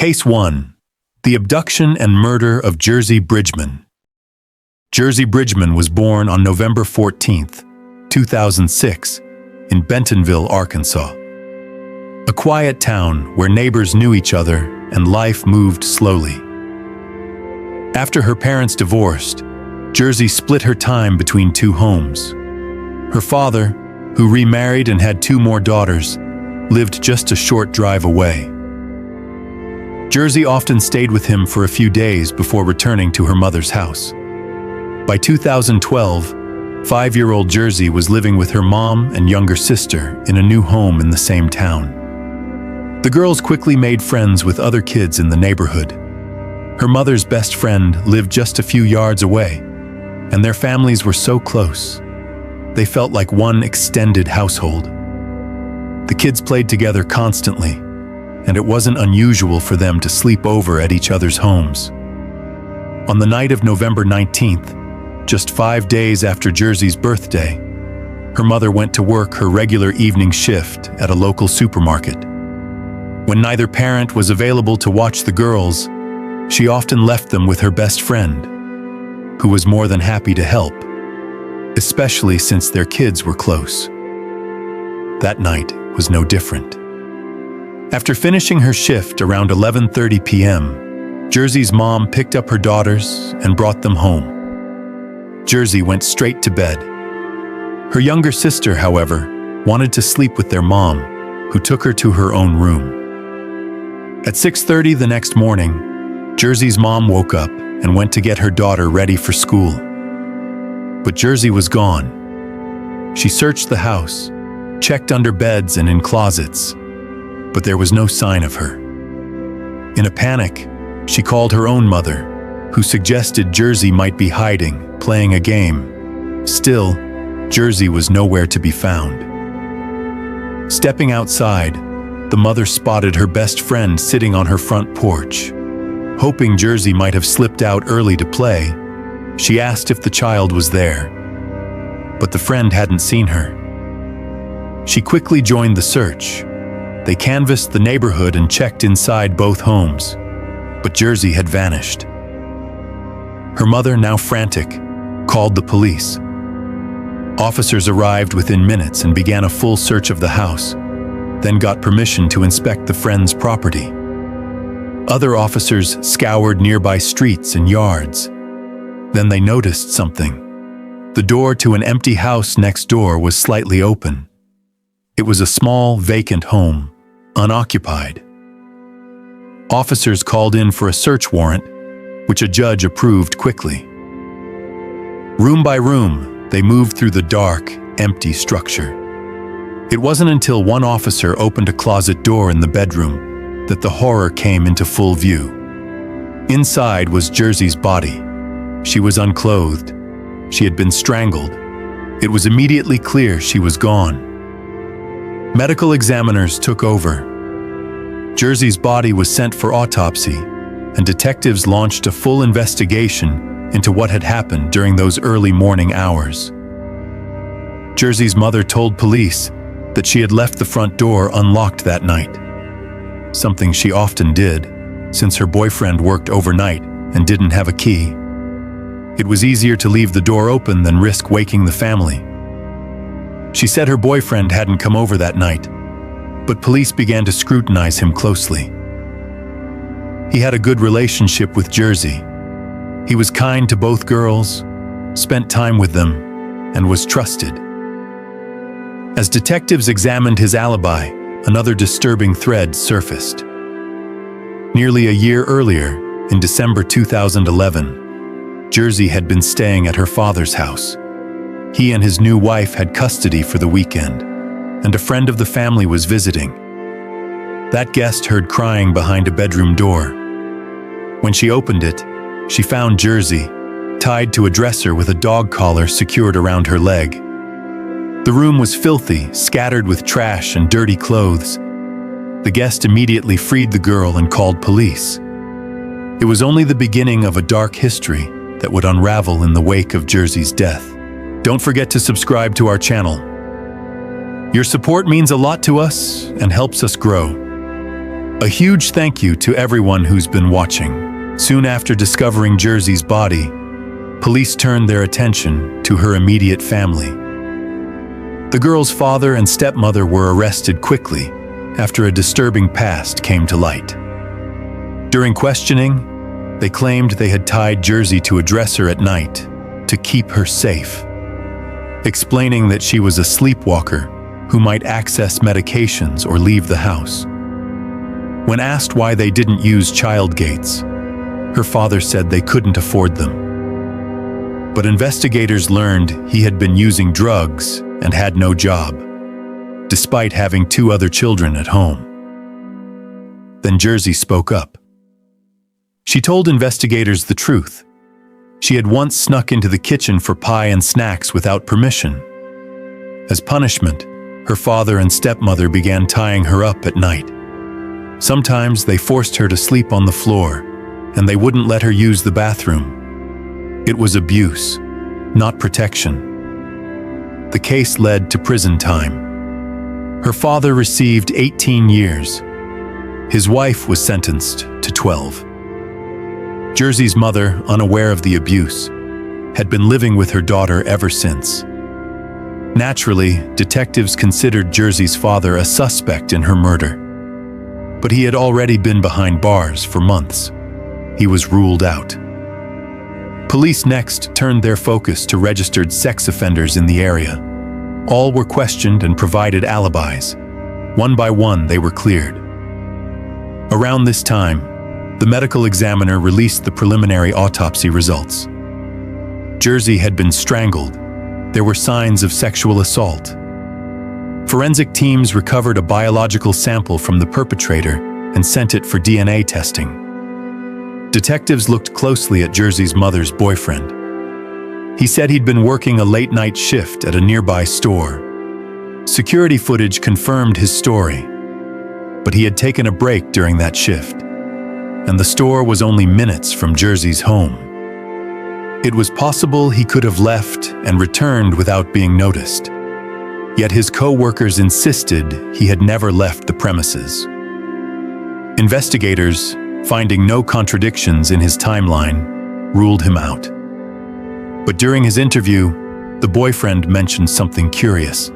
Case 1. The abduction and murder of Jersey Bridgman. Jersey Bridgman was born on November 14, 2006, in Bentonville, Arkansas. A quiet town where neighbors knew each other and life moved slowly. After her parents divorced, Jersey split her time between two homes. Her father, who remarried and had two more daughters, lived just a short drive away. Jersey often stayed with him for a few days before returning to her mother's house. By 2012, 5-year-old Jersey was living with her mom and younger sister in a new home in the same town. The girls quickly made friends with other kids in the neighborhood. Her mother's best friend lived just a few yards away, and their families were so close. They felt like one extended household. The kids played together constantly, and it wasn't unusual for them to sleep over at each other's homes. On the night of November 19th, just 5 days after Jersey's birthday, her mother went to work her regular evening shift at a local supermarket. When neither parent was available to watch the girls, she often left them with her best friend, who was more than happy to help, especially since their kids were close. That night was no different. After finishing her shift around 11:30 p.m., Jersey's mom picked up her daughters and brought them home. Jersey went straight to bed. Her younger sister, however, wanted to sleep with their mom, who took her to her own room. At 6:30 the next morning, Jersey's mom woke up and went to get her daughter ready for school. But Jersey was gone. She searched the house, checked under beds and in closets, but there was no sign of her. In a panic, she called her own mother, who suggested Jersey might be hiding, playing a game. Still, Jersey was nowhere to be found. Stepping outside, the mother spotted her best friend sitting on her front porch. Hoping Jersey might have slipped out early to play, she asked if the child was there, but the friend hadn't seen her. She quickly joined the search. They canvassed the neighborhood and checked inside both homes, but Jersey had vanished. Her mother, now frantic, called the police. Officers arrived within minutes and began a full search of the house, then got permission to inspect the friend's property. Other officers scoured nearby streets and yards. Then they noticed something. The door to an empty house next door was slightly open. It was a small, vacant home, unoccupied. Officers called in for a search warrant, which a judge approved quickly. Room by room, they moved through the dark, empty structure. It wasn't until one officer opened a closet door in the bedroom that the horror came into full view. Inside was Jersey's body. She was unclothed. She had been strangled. It was immediately clear she was gone. Medical examiners took over. Jersey's body was sent for autopsy, and detectives launched a full investigation into what had happened during those early morning hours. Jersey's mother told police that she had left the front door unlocked that night, something she often did since her boyfriend worked overnight and didn't have a key. It was easier to leave the door open than risk waking the family. She said her boyfriend hadn't come over that night, but police began to scrutinize him closely. He had a good relationship with Jersey. He was kind to both girls, spent time with them, and was trusted. As detectives examined his alibi, another disturbing thread surfaced. Nearly a year earlier, in December 2011, Jersey had been staying at her father's house. He and his new wife had custody for the weekend, and a friend of the family was visiting. That guest heard crying behind a bedroom door. When she opened it, she found Jersey, tied to a dresser with a dog collar secured around her leg. The room was filthy, scattered with trash and dirty clothes. The guest immediately freed the girl and called police. It was only the beginning of a dark history that would unravel in the wake of Jersey's death. Don't forget to subscribe to our channel. Your support means a lot to us and helps us grow. A huge thank you to everyone who's been watching. Soon after discovering Jersey's body, police turned their attention to her immediate family. The girl's father and stepmother were arrested quickly after a disturbing past came to light. During questioning, they claimed they had tied Jersey to a dresser at night to keep her safe, explaining that she was a sleepwalker who might access medications or leave the house. When asked why they didn't use child gates, her father said they couldn't afford them. But investigators learned he had been using drugs and had no job, despite having 2 other children at home. Then Jersey spoke up. She told investigators the truth. She had once snuck into the kitchen for pie and snacks without permission. As punishment, her father and stepmother began tying her up at night. Sometimes they forced her to sleep on the floor, and they wouldn't let her use the bathroom. It was abuse, not protection. The case led to prison time. Her father received 18 years. His wife was sentenced to 12. Jersey's mother, unaware of the abuse, had been living with her daughter ever since. Naturally, detectives considered Jersey's father a suspect in her murder. But he had already been behind bars for months. He was ruled out. Police next turned their focus to registered sex offenders in the area. All were questioned and provided alibis. One by one, they were cleared. Around this time, the medical examiner released the preliminary autopsy results. Jersey had been strangled. There were signs of sexual assault. Forensic teams recovered a biological sample from the perpetrator and sent it for DNA testing. Detectives looked closely at Jersey's mother's boyfriend. He said he'd been working a late-night shift at a nearby store. Security footage confirmed his story, but he had taken a break during that shift, and the store was only minutes from Jersey's home. It was possible he could have left and returned without being noticed. Yet his co-workers insisted he had never left the premises. Investigators, finding no contradictions in his timeline, ruled him out. But during his interview, the boyfriend mentioned something curious.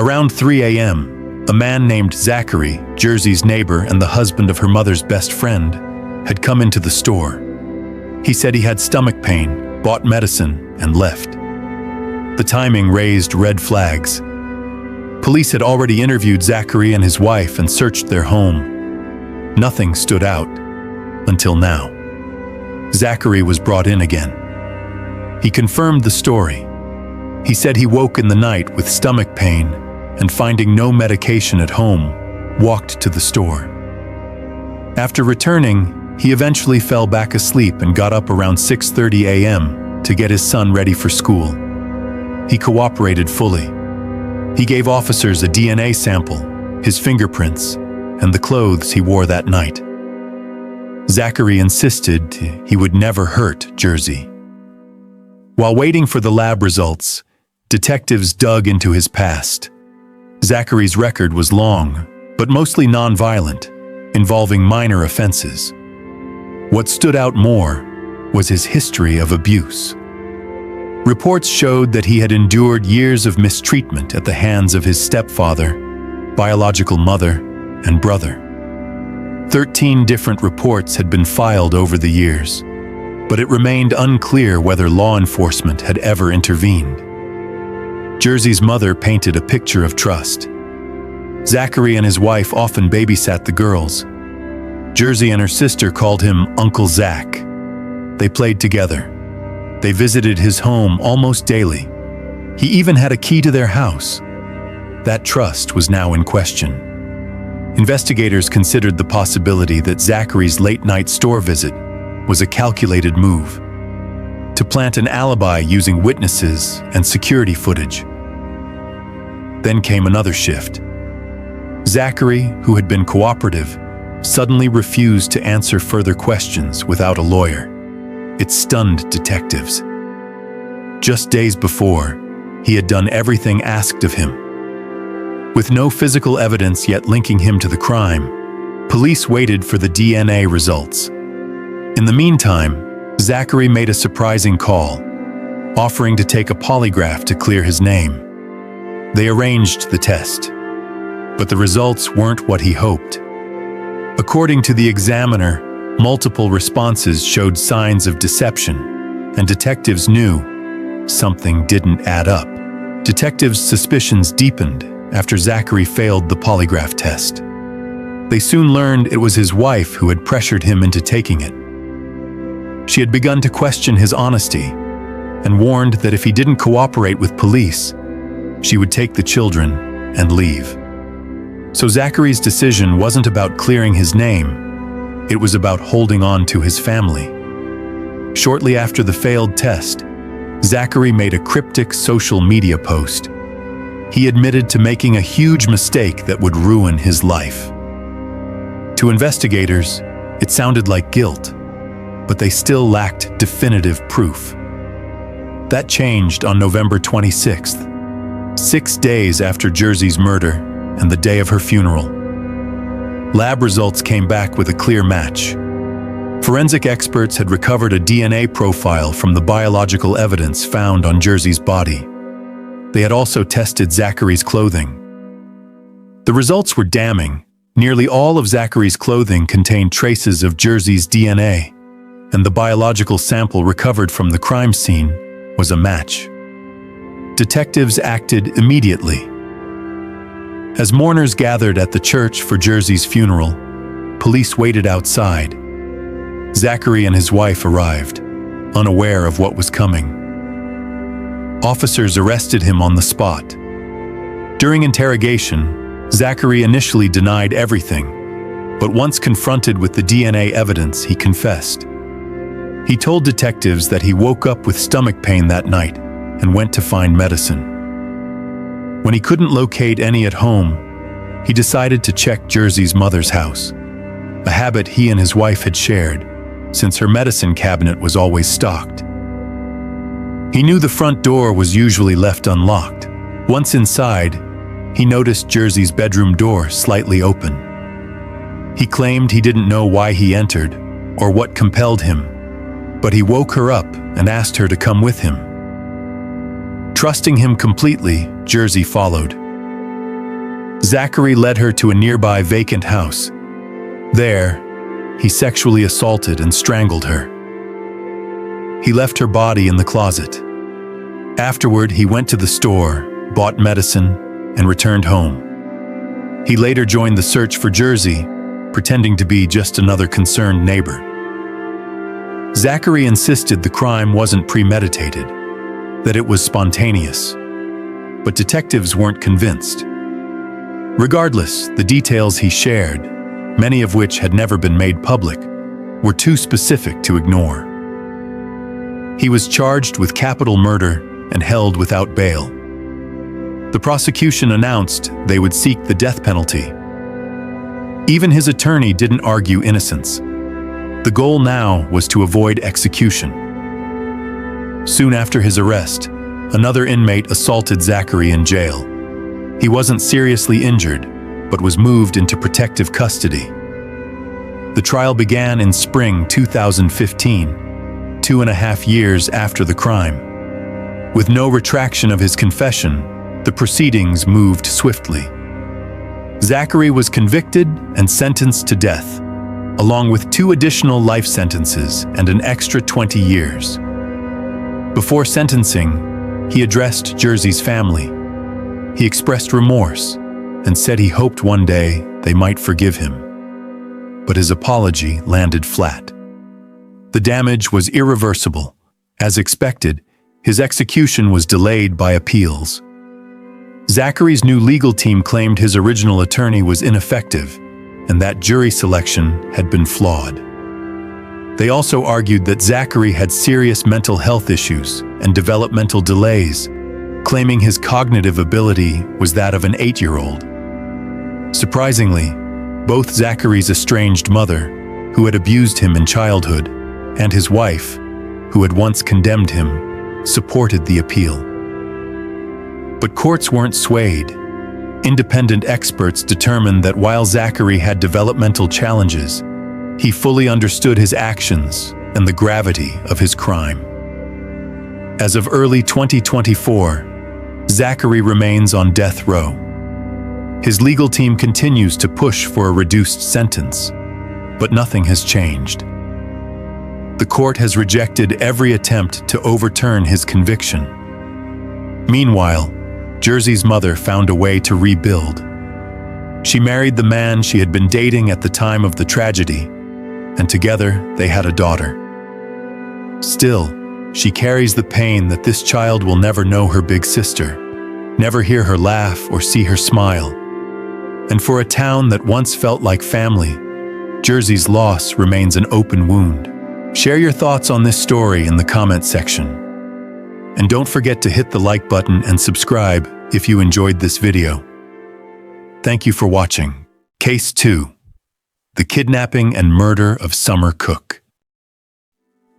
Around 3 a.m., a man named Zachary, Jersey's neighbor and the husband of her mother's best friend, had come into the store. He said he had stomach pain, bought medicine, and left. The timing raised red flags. Police had already interviewed Zachary and his wife and searched their home. Nothing stood out, until now. Zachary was brought in again. He confirmed the story. He said he woke in the night with stomach pain and, finding no medication at home, walked to the store. After returning, he eventually fell back asleep and got up around 6:30 a.m. to get his son ready for school. He cooperated fully. He gave officers a DNA sample, his fingerprints, and the clothes he wore that night. Zachary insisted he would never hurt Jersey. While waiting for the lab results, detectives dug into his past. Zachary's record was long, but mostly non-violent, involving minor offenses. What stood out more was his history of abuse. Reports showed that he had endured years of mistreatment at the hands of his stepfather, biological mother, and brother. 13 different reports had been filed over the years, but it remained unclear whether law enforcement had ever intervened. Jersey's mother painted a picture of trust. Zachary and his wife often babysat the girls. Jersey and her sister called him Uncle Zach. They played together. They visited his home almost daily. He even had a key to their house. That trust was now in question. Investigators considered the possibility that Zachary's late-night store visit was a calculated move to plant an alibi using witnesses and security footage. Then came another shift. Zachary, who had been cooperative, suddenly refused to answer further questions without a lawyer. It stunned detectives. Just days before, he had done everything asked of him. With no physical evidence yet linking him to the crime, Police waited for the DNA results. In the meantime, Zachary made a surprising call, offering to take a polygraph to clear his name. They arranged the test, but the results weren't what he hoped. According to the examiner, multiple responses showed signs of deception, and detectives knew something didn't add up. Detectives' suspicions deepened after Zachary failed the polygraph test. They soon learned it was his wife who had pressured him into taking it. She had begun to question his honesty and warned that if he didn't cooperate with police, she would take the children and leave. So Zachary's decision wasn't about clearing his name, it was about holding on to his family. Shortly after the failed test, Zachary made a cryptic social media post. He admitted to making a huge mistake that would ruin his life. To investigators, it sounded like guilt, but they still lacked definitive proof. That changed on November 26th, 6 days after Jersey's murder and the day of her funeral. Lab results came back with a clear match. Forensic experts had recovered a DNA profile from the biological evidence found on Jersey's body. They had also tested Zachary's clothing. The results were damning. Nearly all of Zachary's clothing contained traces of Jersey's DNA, and the biological sample recovered from the crime scene was a match. Detectives acted immediately. As mourners gathered at the church for Jersey's funeral, police waited outside. Zachary and his wife arrived, unaware of what was coming. Officers arrested him on the spot. During interrogation, Zachary initially denied everything, but once confronted with the DNA evidence, he confessed. He told detectives that he woke up with stomach pain that night and went to find medicine. When he couldn't locate any at home, he decided to check Jersey's mother's house, a habit he and his wife had shared, since her medicine cabinet was always stocked. He knew the front door was usually left unlocked. Once inside, he noticed Jersey's bedroom door slightly open. He claimed he didn't know why he entered or what compelled him, but he woke her up and asked her to come with him. Trusting him completely, Jersey followed. Zachary led her to a nearby vacant house. There, he sexually assaulted and strangled her. He left her body in the closet. Afterward, he went to the store, bought medicine, and returned home. He later joined the search for Jersey, pretending to be just another concerned neighbor. Zachary insisted the crime wasn't premeditated, that it was spontaneous. But detectives weren't convinced. Regardless, the details he shared, many of which had never been made public, were too specific to ignore. He was charged with capital murder and held without bail. The prosecution announced they would seek the death penalty. Even his attorney didn't argue innocence. The goal now was to avoid execution. Soon after his arrest, another inmate assaulted Zachary in jail. He wasn't seriously injured, but was moved into protective custody. The trial began in spring 2015, 2.5 years after the crime. With no retraction of his confession, the proceedings moved swiftly. Zachary was convicted and sentenced to death, along with 2 additional life sentences and an extra 20 years. Before sentencing, he addressed Jersey's family. He expressed remorse and said he hoped one day they might forgive him. But his apology landed flat. The damage was irreversible. As expected, his execution was delayed by appeals. Zachary's new legal team claimed his original attorney was ineffective and that jury selection had been flawed. They also argued that Zachary had serious mental health issues and developmental delays, claiming his cognitive ability was that of an 8-year-old. Surprisingly, both Zachary's estranged mother, who had abused him in childhood, and his wife, who had once condemned him, supported the appeal. But courts weren't swayed. Independent experts determined that while Zachary had developmental challenges, he fully understood his actions and the gravity of his crime. As of early 2024, Zachary remains on death row. His legal team continues to push for a reduced sentence, but nothing has changed. The court has rejected every attempt to overturn his conviction. Meanwhile, Jersey's mother found a way to rebuild. She married the man she had been dating at the time of the tragedy, and together they had a daughter. Still, she carries the pain that this child will never know her big sister, never hear her laugh or see her smile. And for a town that once felt like family, Jersey's loss remains an open wound. Share your thoughts on this story in the comment section. And don't forget to hit the like button and subscribe if you enjoyed this video. Thank you for watching. Case 2. The Kidnapping and Murder of Summer Cook.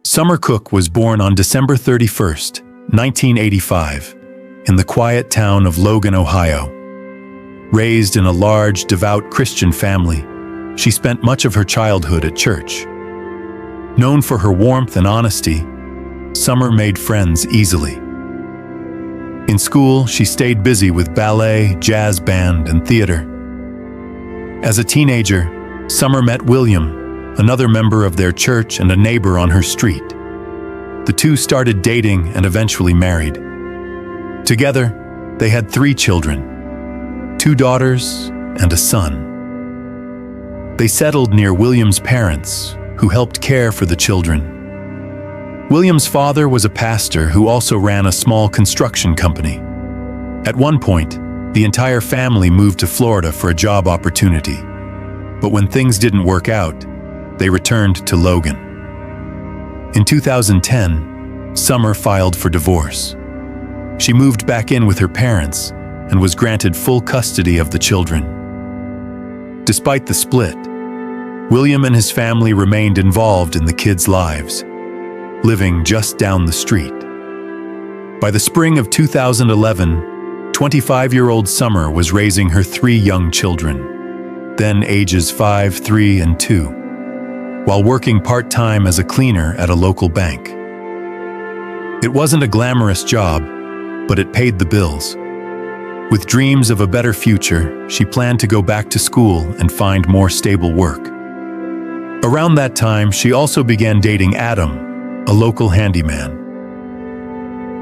Summer Cook was born on December 31st, 1985, in the quiet town of Logan, Ohio. Raised in a large, devout Christian family, she spent much of her childhood at church. Known for her warmth and honesty, Summer made friends easily. In school, she stayed busy with ballet, jazz band, and theater. As a teenager, Summer met William, another member of their church and a neighbor on her street. The two started dating and eventually married. Together, they had 3 children, 2 daughters and a son. They settled near William's parents, who helped care for the children. William's father was a pastor who also ran a small construction company. At one point, the entire family moved to Florida for a job opportunity. But when things didn't work out, they returned to Logan. In 2010, Summer filed for divorce. She moved back in with her parents and was granted full custody of the children. Despite the split, William and his family remained involved in the kids' lives, living just down the street. By the spring of 2011, 25-year-old Summer was raising her 3 young children, then ages 5, 3, and 2. While working part-time as a cleaner at a local bank. It wasn't a glamorous job, but it paid the bills. With dreams of a better future, she planned to go back to school and find more stable work. Around that time, she also began dating Adam, a local handyman.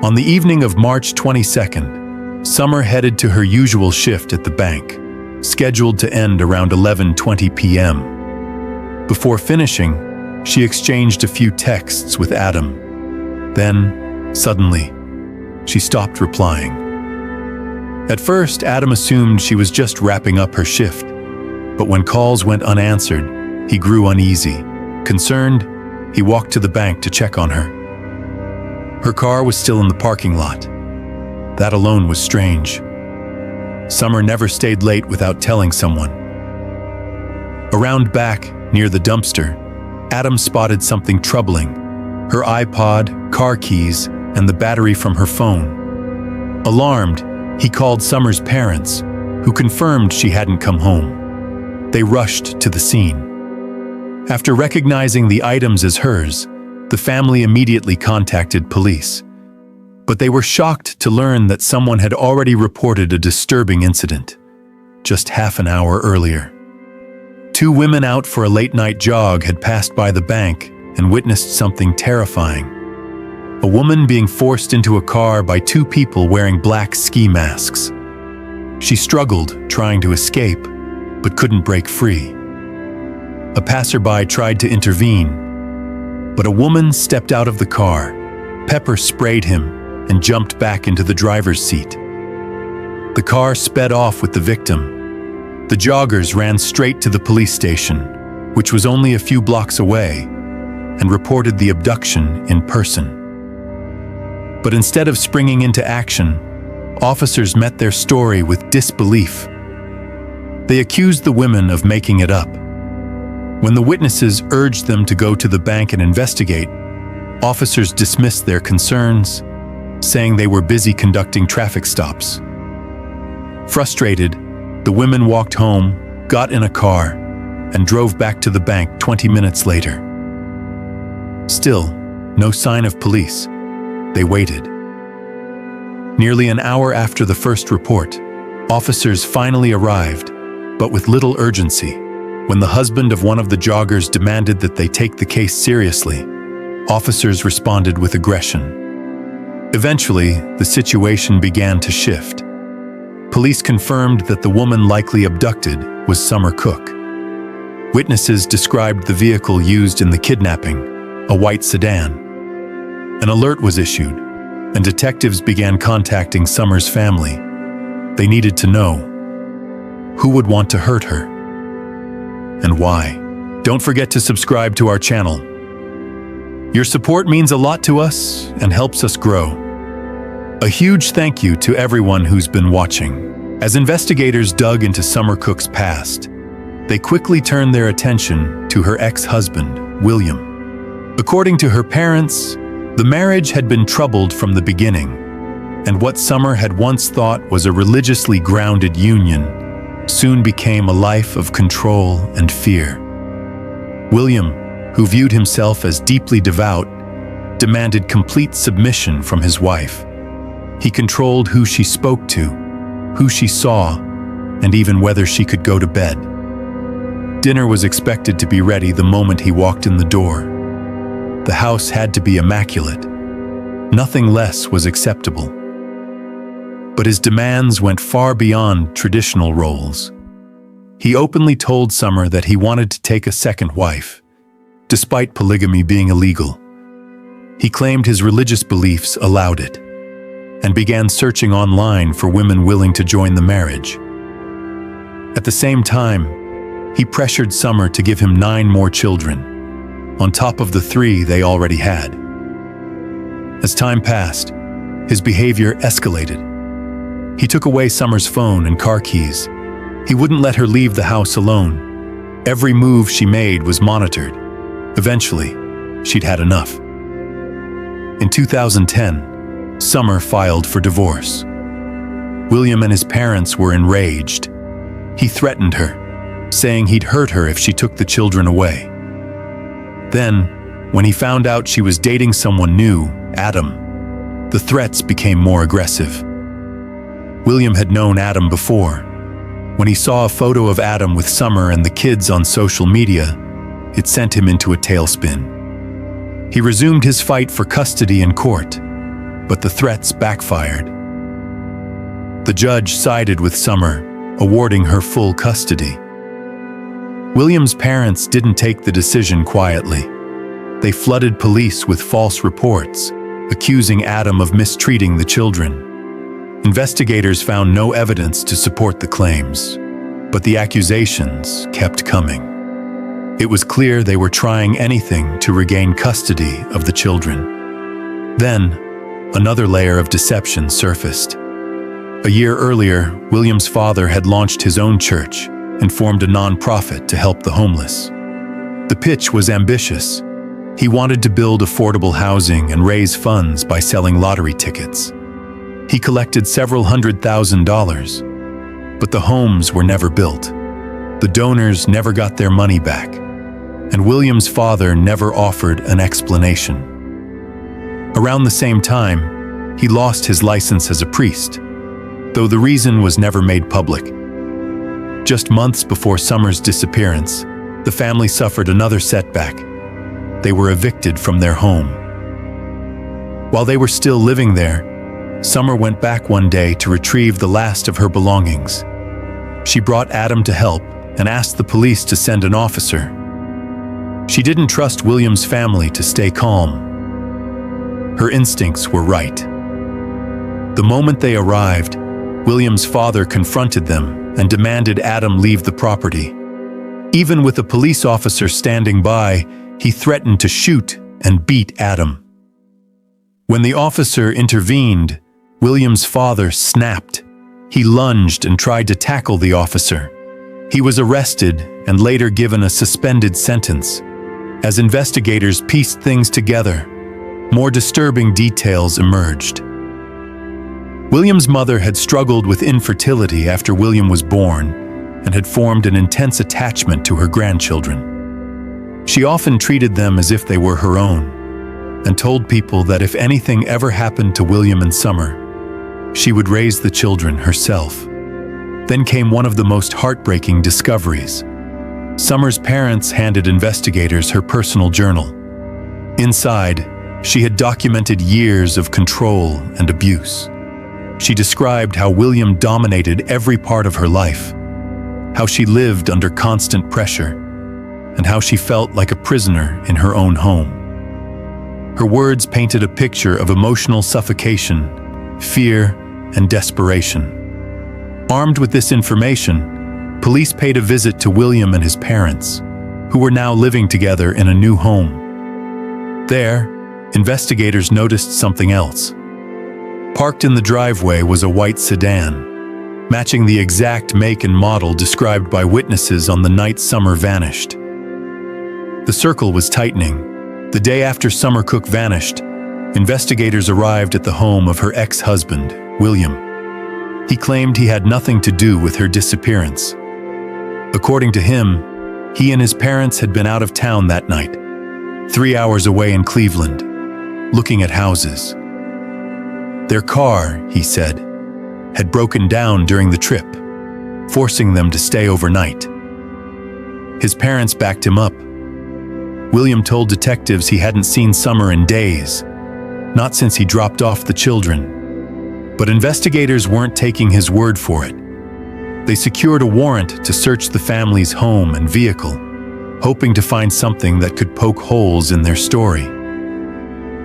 On the evening of March 22nd, Summer headed to her usual shift at the bank, scheduled to end around 11:20 p.m. Before finishing, she exchanged a few texts with Adam. Then, suddenly, she stopped replying. At first, Adam assumed she was just wrapping up her shift, but when calls went unanswered, he grew uneasy. Concerned, he walked to the bank to check on her. Her car was still in the parking lot. That alone was strange. Summer never stayed late without telling someone. Around back, near the dumpster, Adam spotted something troubling: her iPod, car keys, and the battery from her phone. Alarmed, he called Summer's parents, who confirmed she hadn't come home. They rushed to the scene. After recognizing the items as hers, the family immediately contacted police. But they were shocked to learn that someone had already reported a disturbing incident, just half an hour earlier. 2 women out for a late-night jog had passed by the bank and witnessed something terrifying. A woman being forced into a car by 2 people wearing black ski masks. She struggled, trying to escape, but couldn't break free. A passerby tried to intervene, but a woman stepped out of the car, pepper sprayed him, and jumped back into the driver's seat. The car sped off with the victim. The joggers ran straight to the police station, which was only a few blocks away, and reported the abduction in person. But instead of springing into action, officers met their story with disbelief. They accused the women of making it up. When the witnesses urged them to go to the bank and investigate, officers dismissed their concerns, saying they were busy conducting traffic stops. Frustrated, The women walked home, got in a car, and drove back to the bank 20 minutes later. Still, no sign of police. They waited. Nearly an hour after the first report, officers finally arrived, but with little urgency. When the husband of one of the joggers demanded that they take the case seriously, officers responded with aggression. Eventually, the situation began to shift. Police confirmed that the woman likely abducted was Summer Cook. Witnesses described the vehicle used in the kidnapping, a white sedan. An alert was issued, and detectives began contacting Summer's family. They needed to know who would want to hurt her and why. Don't forget to subscribe to our channel. Your support means a lot to us and helps us grow. A huge thank you to everyone who's been watching. As investigators dug into Summer Cook's past, they quickly turned their attention to her ex-husband, William. According to her parents, the marriage had been troubled from the beginning, and what Summer had once thought was a religiously grounded union soon became a life of control and fear. William, who viewed himself as deeply devout, demanded complete submission from his wife. He controlled who she spoke to, who she saw, and even whether she could go to bed. Dinner was expected to be ready the moment he walked in the door. The house had to be immaculate. Nothing less was acceptable. But his demands went far beyond traditional roles. He openly told Summer that he wanted to take a second wife, despite polygamy being illegal. He claimed his religious beliefs allowed it, and began searching online for women willing to join the marriage. At the same time, he pressured Summer to give him 9 more children, on top of the 3 they already had. As time passed, his behavior escalated. He took away Summer's phone and car keys. He wouldn't let her leave the house alone. Every move she made was monitored. Eventually, she'd had enough. In 2010, Summer filed for divorce. William and his parents were enraged. He threatened her, saying he'd hurt her if she took the children away. Then, when he found out she was dating someone new, Adam, the threats became more aggressive. William had known Adam before. When he saw a photo of Adam with Summer and the kids on social media, it sent him into a tailspin. He resumed his fight for custody in court, but the threats backfired. The judge sided with Summer, awarding her full custody. William's parents didn't take the decision quietly. They flooded police with false reports, accusing Adam of mistreating the children. Investigators found no evidence to support the claims, but the accusations kept coming. It was clear they were trying anything to regain custody of the children. Then, another layer of deception surfaced. A year earlier, William's father had launched his own church and formed a non-profit to help the homeless. The pitch was ambitious. He wanted to build affordable housing and raise funds by selling lottery tickets. He collected several $100,000, but the homes were never built. The donors never got their money back, and William's father never offered an explanation. Around the same time, he lost his license as a priest, though the reason was never made public. Just months before Summer's disappearance, the family suffered another setback. They were evicted from their home. While they were still living there, Summer went back one day to retrieve the last of her belongings. She brought Adam to help and asked the police to send an officer. She didn't trust William's family to stay calm. Her instincts were right. The moment they arrived, William's father confronted them and demanded Adam leave the property. Even with a police officer standing by, he threatened to shoot and beat Adam. When the officer intervened, William's father snapped. He lunged and tried to tackle the officer. He was arrested and later given a suspended sentence. As investigators pieced things together, more disturbing details emerged. William's mother had struggled with infertility after William was born and had formed an intense attachment to her grandchildren. She often treated them as if they were her own and told people that if anything ever happened to William and Summer, she would raise the children herself. Then came one of the most heartbreaking discoveries. Summer's parents handed investigators her personal journal. Inside, she had documented years of control and abuse. She described how William dominated every part of her life, how she lived under constant pressure, and how she felt like a prisoner in her own home. Her words painted a picture of emotional suffocation, fear, and desperation. Armed with this information, police paid a visit to William and his parents, who were now living together in a new home. There, investigators noticed something else. Parked in the driveway was a white sedan, matching the exact make and model described by witnesses on the night Summer vanished. The circle was tightening. The day after Summer Cook vanished, investigators arrived at the home of her ex-husband, William. He claimed he had nothing to do with her disappearance. According to him, he and his parents had been out of town that night, 3 hours away in Cleveland, looking at houses. Their car, he said, had broken down during the trip, forcing them to stay overnight. His parents backed him up. William told detectives he hadn't seen Summer in days, not since he dropped off the children. But investigators weren't taking his word for it. They secured a warrant to search the family's home and vehicle, hoping to find something that could poke holes in their story.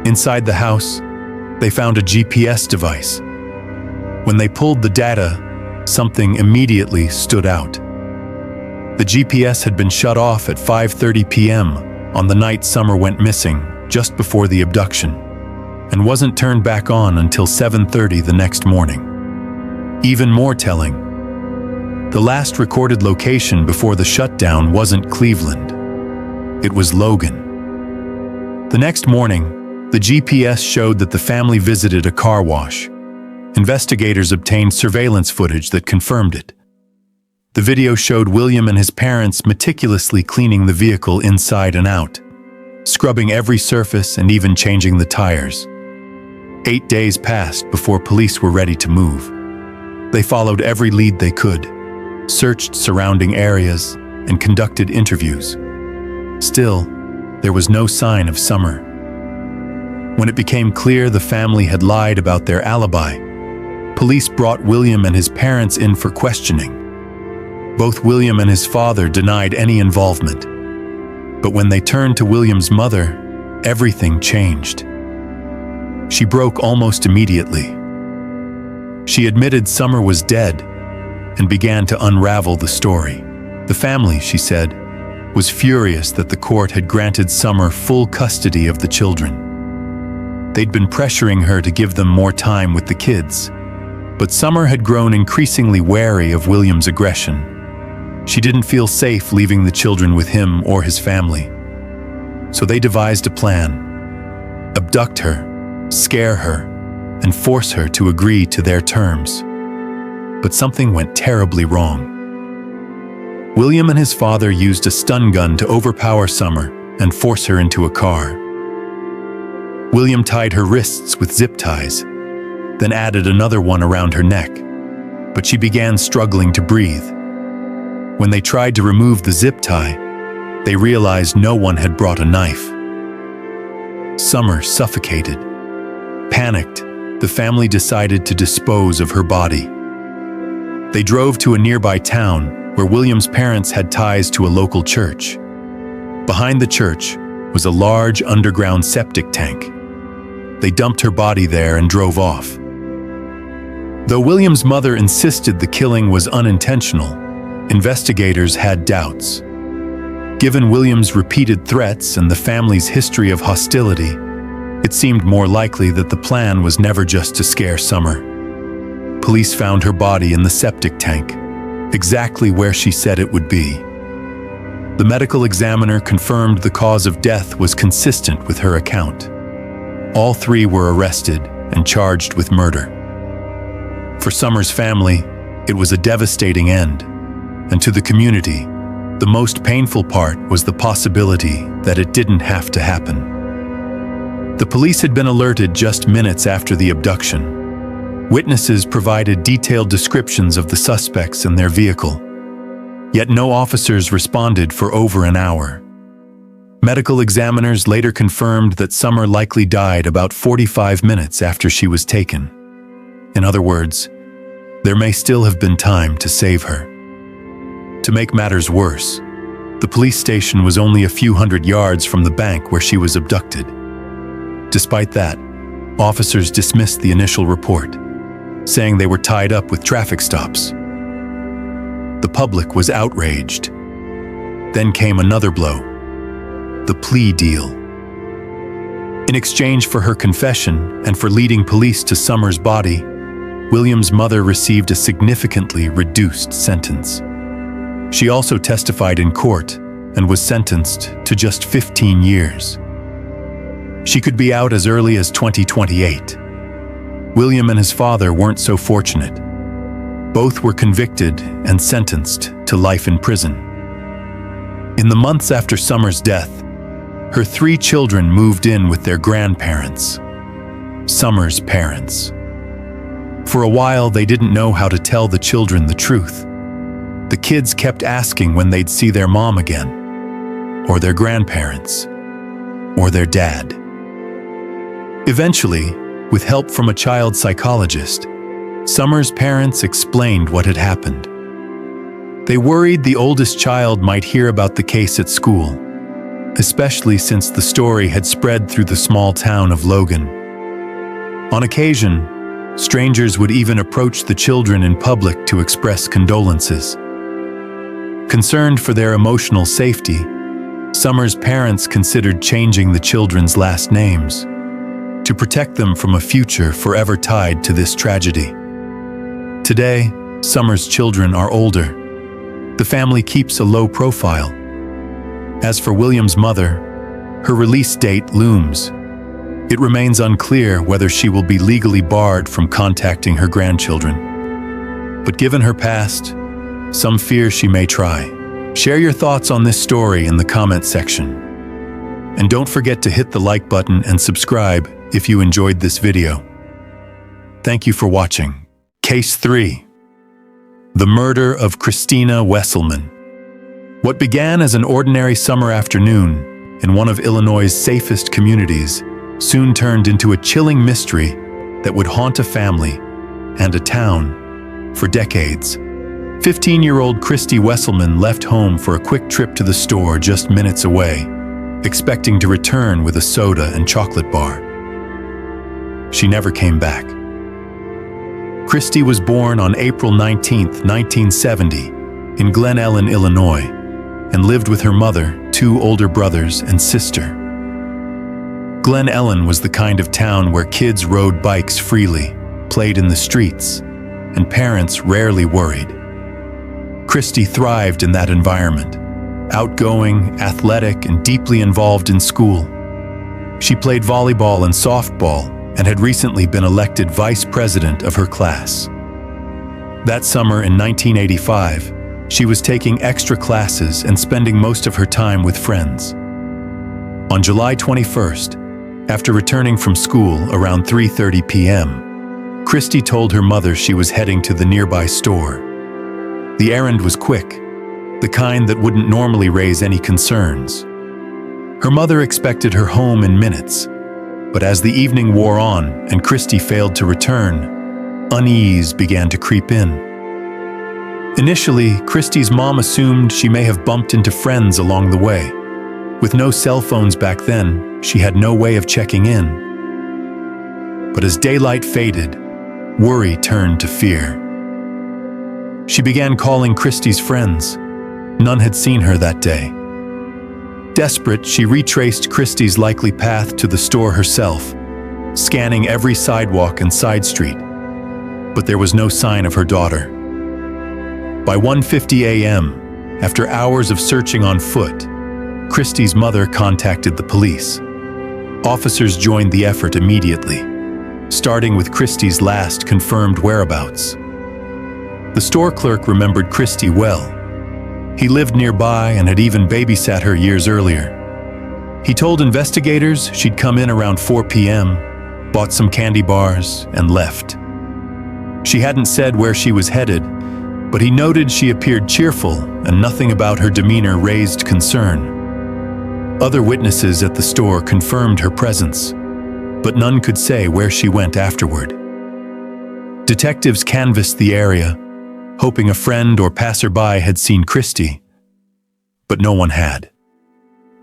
Inside the house, they found a GPS device. When they pulled the data, something immediately stood out. The GPS had been shut off at 5:30 p.m. on the night Summer went missing, just before the abduction, and wasn't turned back on until 7:30 the next morning. Even more telling, the last recorded location before the shutdown wasn't Cleveland. It was Logan. The next morning, the GPS showed that the family visited a car wash. Investigators obtained surveillance footage that confirmed it. The video showed William and his parents meticulously cleaning the vehicle inside and out, scrubbing every surface and even changing the tires. 8 days passed before police were ready to move. They followed every lead they could, searched surrounding areas, and conducted interviews. Still, there was no sign of Summer. When it became clear the family had lied about their alibi, police brought William and his parents in for questioning. Both William and his father denied any involvement. But when they turned to William's mother, everything changed. She broke almost immediately. She admitted Summer was dead and began to unravel the story. The family, she said, was furious that the court had granted Summer full custody of the children. They'd been pressuring her to give them more time with the kids, but Summer had grown increasingly wary of William's aggression. She didn't feel safe leaving the children with him or his family. So they devised a plan: abduct her, scare her, and force her to agree to their terms. But something went terribly wrong. William and his father used a stun gun to overpower Summer and force her into a car. William tied her wrists with zip ties, then added another one around her neck, but she began struggling to breathe. When they tried to remove the zip tie, they realized no one had brought a knife. Summer suffocated. Panicked, the family decided to dispose of her body. They drove to a nearby town where William's parents had ties to a local church. Behind the church was a large underground septic tank. They dumped her body there and drove off. Though William's mother insisted the killing was unintentional, investigators had doubts. Given William's repeated threats and the family's history of hostility, it seemed more likely that the plan was never just to scare Summer. Police found her body in the septic tank, exactly where she said it would be. The medical examiner confirmed the cause of death was consistent with her account. All three were arrested and charged with murder. For Summer's family, it was a devastating end, and to the community, the most painful part was the possibility that it didn't have to happen. The police had been alerted just minutes after the abduction. Witnesses provided detailed descriptions of the suspects and their vehicle, yet no officers responded for over an hour. Medical examiners later confirmed that Summer likely died about 45 minutes after she was taken. In other words, there may still have been time to save her. To make matters worse, the police station was only a few hundred yards from the bank where she was abducted. Despite that, officers dismissed the initial report, saying they were tied up with traffic stops. The public was outraged. Then came another blow: the plea deal. In exchange for her confession and for leading police to Summer's body, William's mother received a significantly reduced sentence. She also testified in court and was sentenced to just 15 years. She could be out as early as 2028. William and his father weren't so fortunate. Both were convicted and sentenced to life in prison. In the months after Summer's death, her 3 children moved in with their grandparents, Summer's parents. For a while, they didn't know how to tell the children the truth. The kids kept asking when they'd see their mom again, or their grandparents, or their dad. Eventually, with help from a child psychologist, Summer's parents explained what had happened. They worried the oldest child might hear about the case at school, especially since the story had spread through the small town of Logan. On occasion, strangers would even approach the children in public to express condolences. Concerned for their emotional safety, Summer's parents considered changing the children's last names to protect them from a future forever tied to this tragedy. Today, Summer's children are older. The family keeps a low profile. As for William's mother, her release date looms. It remains unclear whether she will be legally barred from contacting her grandchildren. But given her past, some fear she may try. Share your thoughts on this story in the comment section. And don't forget to hit the like button and subscribe if you enjoyed this video. Thank you for watching. Case 3. The murder of Christina Wesselman. What began as an ordinary summer afternoon in one of Illinois' safest communities soon turned into a chilling mystery that would haunt a family and a town for decades. 15-year-old Christy Wesselman left home for a quick trip to the store just minutes away, expecting to return with a soda and chocolate bar. She never came back. Christy was born on April 19, 1970, in Glen Ellen, Illinois, and lived with her mother, 2 older brothers, and sister. Glen Ellen was the kind of town where kids rode bikes freely, played in the streets, and parents rarely worried. Christy thrived in that environment, outgoing, athletic, and deeply involved in school. She played volleyball and softball and had recently been elected vice president of her class. That summer in 1985, she was taking extra classes and spending most of her time with friends. On July 21st, after returning from school around 3:30 p.m., Christy told her mother she was heading to the nearby store. The errand was quick, the kind that wouldn't normally raise any concerns. Her mother expected her home in minutes, but as the evening wore on and Christy failed to return, unease began to creep in. Initially, Christy's mom assumed she may have bumped into friends along the way. With no cell phones back then, she had no way of checking in. But as daylight faded, worry turned to fear. She began calling Christy's friends. None had seen her that day. Desperate, she retraced Christy's likely path to the store herself, scanning every sidewalk and side street. But there was no sign of her daughter. By 1:50 a.m., after hours of searching on foot, Christy's mother contacted the police. Officers joined the effort immediately. starting with Christie's last confirmed whereabouts. The store clerk remembered Christie well. He lived nearby and had even babysat her years earlier. He told investigators she'd come in around 4 p.m., bought some candy bars, and left. She hadn't said where she was headed, but he noted she appeared cheerful and nothing about her demeanor raised concern. Other witnesses at the store confirmed her presence, but none could say where she went afterward. Detectives canvassed the area, hoping a friend or passerby had seen Christie, but no one had.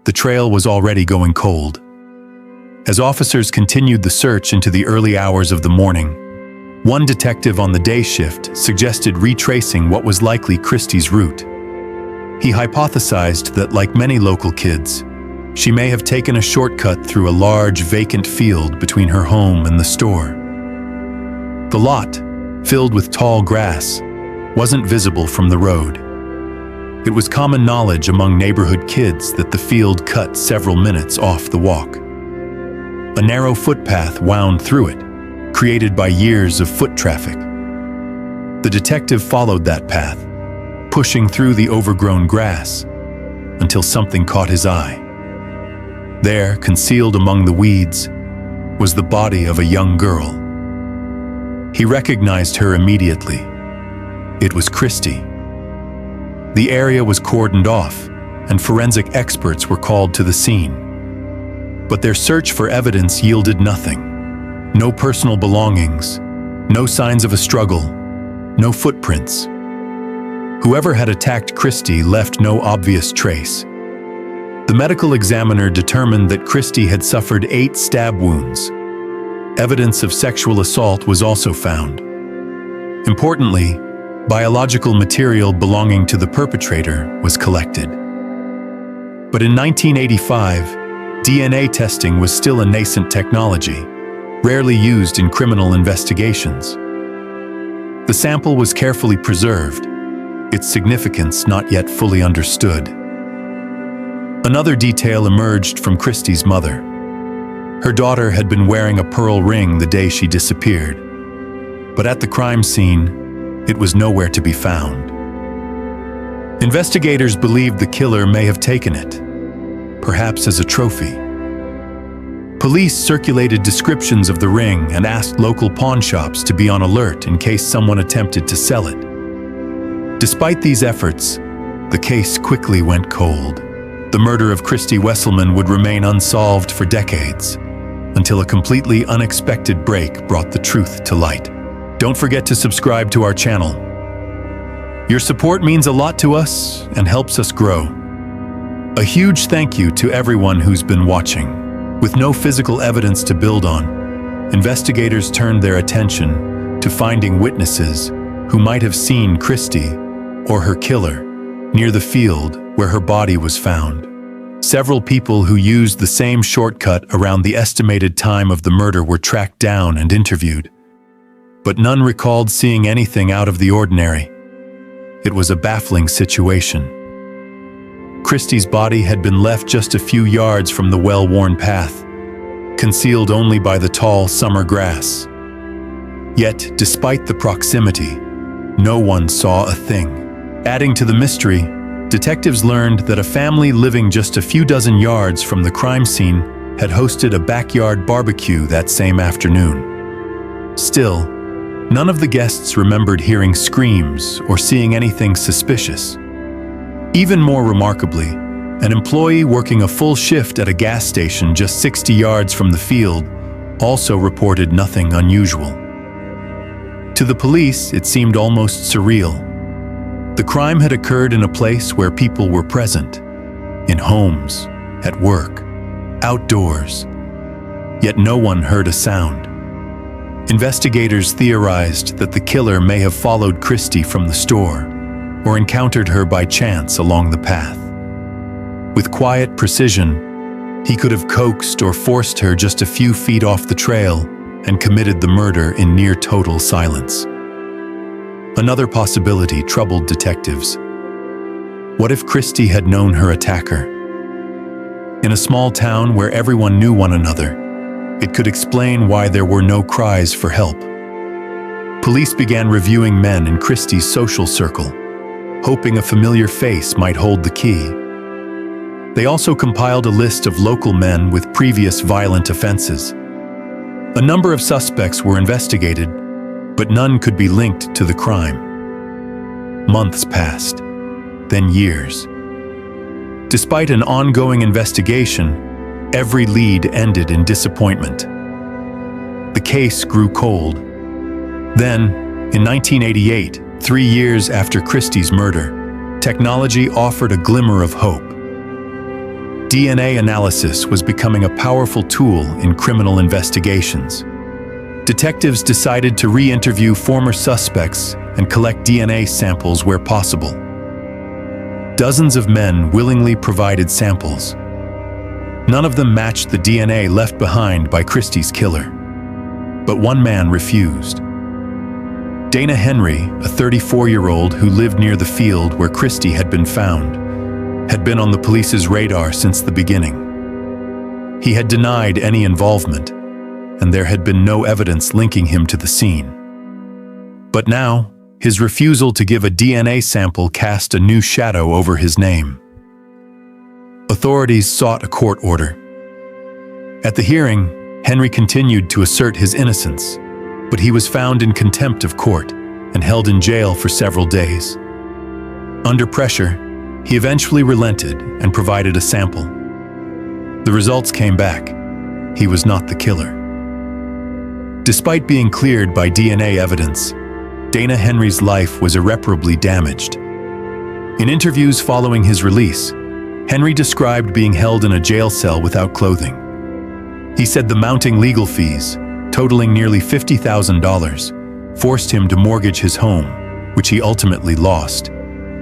The trail was already going cold. As officers continued the search into the early hours of the morning, one detective on the day shift suggested retracing what was likely Christie's route. He hypothesized that, like many local kids, she may have taken a shortcut through a large vacant field between her home and the store. The lot, filled with tall grass, wasn't visible from the road. It was common knowledge among neighborhood kids that the field cut several minutes off the walk. A narrow footpath wound through it, created by years of foot traffic. The detective followed that path, pushing through the overgrown grass, until something caught his eye. There, concealed among the weeds, was the body of a young girl. He recognized her immediately. It was Christie. The area was cordoned off, and forensic experts were called to the scene. But their search for evidence yielded nothing. No personal belongings, no signs of a struggle, no footprints. Whoever had attacked Christie left no obvious trace. The medical examiner determined that Christie had suffered 8 stab wounds. Evidence of sexual assault was also found. Importantly, biological material belonging to the perpetrator was collected. But in 1985, DNA testing was still a nascent technology, rarely used in criminal investigations. The sample was carefully preserved, its significance not yet fully understood. Another detail emerged from Christie's mother. Her daughter had been wearing a pearl ring the day she disappeared, but at the crime scene, it was nowhere to be found. Investigators believed the killer may have taken it, perhaps as a trophy. Police circulated descriptions of the ring and asked local pawn shops to be on alert in case someone attempted to sell it. Despite these efforts, the case quickly went cold. The murder of Christie Wesselman would remain unsolved for decades, until a completely unexpected break brought the truth to light. Don't forget to subscribe to our channel. Your support means a lot to us and helps us grow. A huge thank you to everyone who's been watching. With no physical evidence to build on, investigators turned their attention to finding witnesses who might have seen Christie or her killer near the field where her body was found. Several people who used the same shortcut around the estimated time of the murder were tracked down and interviewed, but none recalled seeing anything out of the ordinary. It was a baffling situation. Christie's body had been left just a few yards from the well-worn path, concealed only by the tall summer grass. Yet, despite the proximity, no one saw a thing. Adding to the mystery, detectives learned that a family living just a few dozen yards from the crime scene had hosted a backyard barbecue that same afternoon. Still, none of the guests remembered hearing screams or seeing anything suspicious. Even more remarkably, an employee working a full shift at a gas station just 60 yards from the field also reported nothing unusual. To the police, it seemed almost surreal. The crime had occurred in a place where people were present, in homes, at work, outdoors, yet no one heard a sound. Investigators theorized that the killer may have followed Christie from the store or encountered her by chance along the path. With quiet precision, he could have coaxed or forced her just a few feet off the trail and committed the murder in near total silence. Another possibility troubled detectives. What if Christie had known her attacker? In a small town where everyone knew one another, It could explain why there were no cries for help. Police began reviewing men in Christie's social circle, hoping a familiar face might hold the key. They also compiled a list of local men with previous violent offenses. A number of suspects were investigated, but none could be linked to the crime. Months passed, then years. Despite an ongoing investigation, every lead ended in disappointment. The case grew cold. Then, in 1988, 3 years after Christie's murder, technology offered a glimmer of hope. DNA analysis was becoming a powerful tool in criminal investigations. Detectives decided to re-interview former suspects and collect DNA samples where possible. Dozens of men willingly provided samples. None of them matched the DNA left behind by Christie's killer. But one man refused. Dana Henry, a 34-year-old who lived near the field where Christie had been found, had been on the police's radar since the beginning. He had denied any involvement, and there had been no evidence linking him to the scene. But now, his refusal to give a DNA sample cast a new shadow over his name. Authorities sought a court order. At the hearing, Henry continued to assert his innocence, but he was found in contempt of court and held in jail for several days. Under pressure, he eventually relented and provided a sample. The results came back. He was not the killer. Despite being cleared by DNA evidence, Dana Henry's life was irreparably damaged. In interviews following his release, Henry described being held in a jail cell without clothing. He said the mounting legal fees, totaling nearly $50,000, forced him to mortgage his home, which he ultimately lost.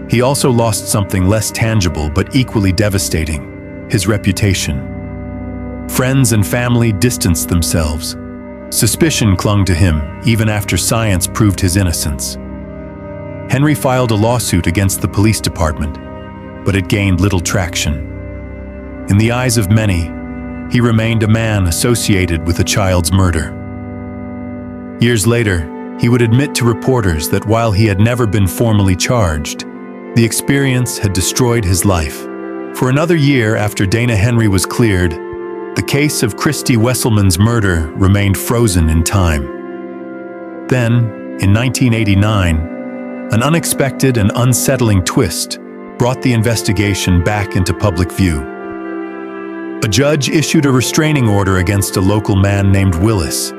He also lost something less tangible but equally devastating: his reputation. Friends and family distanced themselves. Suspicion clung to him even after science proved his innocence. Henry filed a lawsuit against the police department, but it gained little traction. In the eyes of many, he remained a man associated with a child's murder. Years later, he would admit to reporters that while he had never been formally charged, the experience had destroyed his life. For another year after Dana Henry was cleared, the case of Christie Wesselman's murder remained frozen in time. Then, in 1989, an unexpected and unsettling twist brought the investigation back into public view. A judge issued a restraining order against a local man named Willis,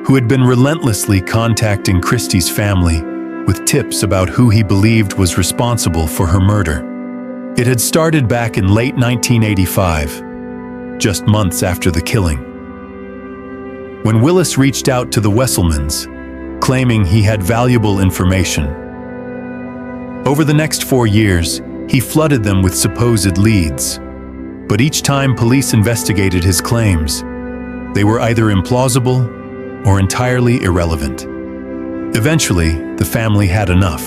who had been relentlessly contacting Christie's family with tips about who he believed was responsible for her murder. It had started back in late 1985, just months after the killing. When Willis reached out to the Wesselmans, claiming he had valuable information. Over the next 4 years, he flooded them with supposed leads. But each time police investigated his claims, they were either implausible or entirely irrelevant. Eventually, the family had enough.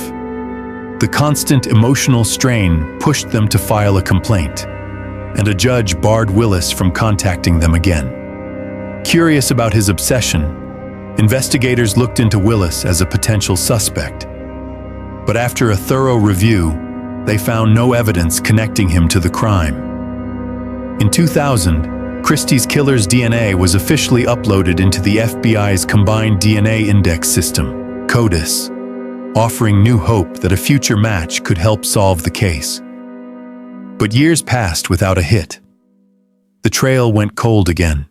The constant emotional strain pushed them to file a complaint, and a judge barred Willis from contacting them again. Curious about his obsession, investigators looked into Willis as a potential suspect. But after a thorough review, they found no evidence connecting him to the crime. In 2000, Christie's killer's DNA was officially uploaded into the FBI's Combined DNA Index System, CODIS, offering new hope that a future match could help solve the case. But years passed without a hit. The trail went cold again.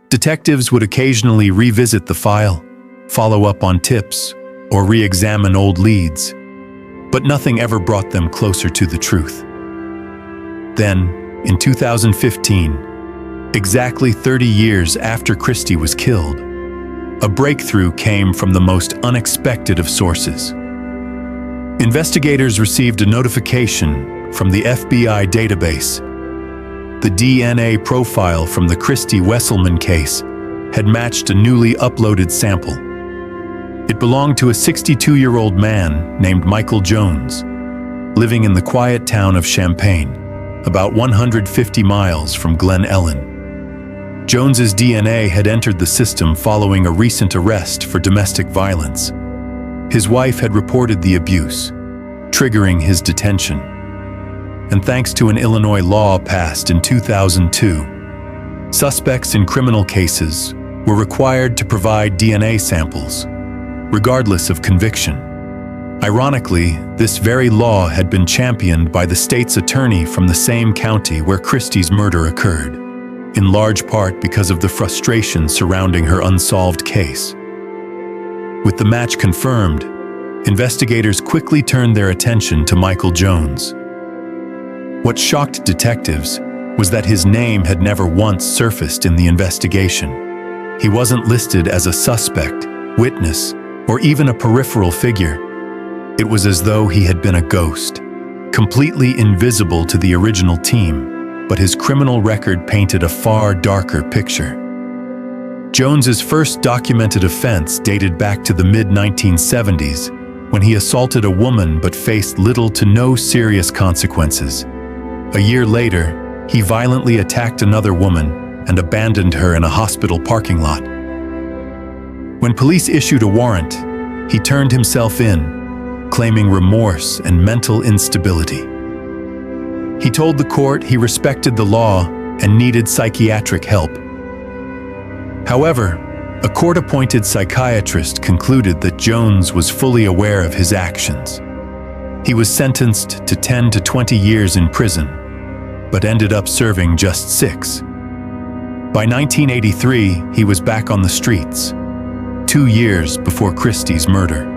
Detectives would occasionally revisit the file, follow up on tips, or re-examine old leads, but nothing ever brought them closer to the truth. Then, in 2015, exactly 30 years after Christie was killed, a breakthrough came from the most unexpected of sources. Investigators received a notification from the FBI database. The DNA profile from the Christie Wesselman case had matched a newly uploaded sample. It belonged to a 62-year-old man named Michael Jones, living in the quiet town of Champaign, about 150 miles from Glen Ellen. Jones's DNA had entered the system following a recent arrest for domestic violence. His wife had reported the abuse, triggering his detention. And thanks to an Illinois law passed in 2002, suspects in criminal cases were required to provide DNA samples, regardless of conviction. Ironically, this very law had been championed by the state's attorney from the same county where Christie's murder occurred, in large part because of the frustration surrounding her unsolved case. With the match confirmed, investigators quickly turned their attention to Michael Jones. What shocked detectives was that his name had never once surfaced in the investigation. He wasn't listed as a suspect, witness, or even a peripheral figure. It was as though he had been a ghost, completely invisible to the original team, but his criminal record painted a far darker picture. Jones's first documented offense dated back to the mid-1970s, when he assaulted a woman but faced little to no serious consequences. A year later, he violently attacked another woman and abandoned her in a hospital parking lot. When police issued a warrant, he turned himself in, claiming remorse and mental instability. He told the court he respected the law and needed psychiatric help. However, a court-appointed psychiatrist concluded that Jones was fully aware of his actions. He was sentenced to 10 to 20 years in prison, but ended up serving just 6. By 1983, he was back on the streets, 2 years before Christie's murder.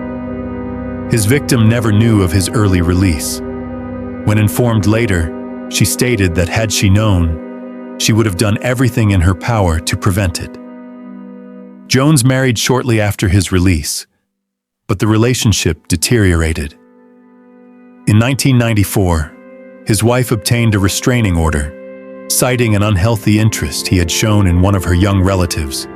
His victim never knew of his early release. When informed later, she stated that had she known, she would have done everything in her power to prevent it. Jones married shortly after his release, but the relationship deteriorated. In 1994, his wife obtained a restraining order, citing an unhealthy interest he had shown in one of her young relatives.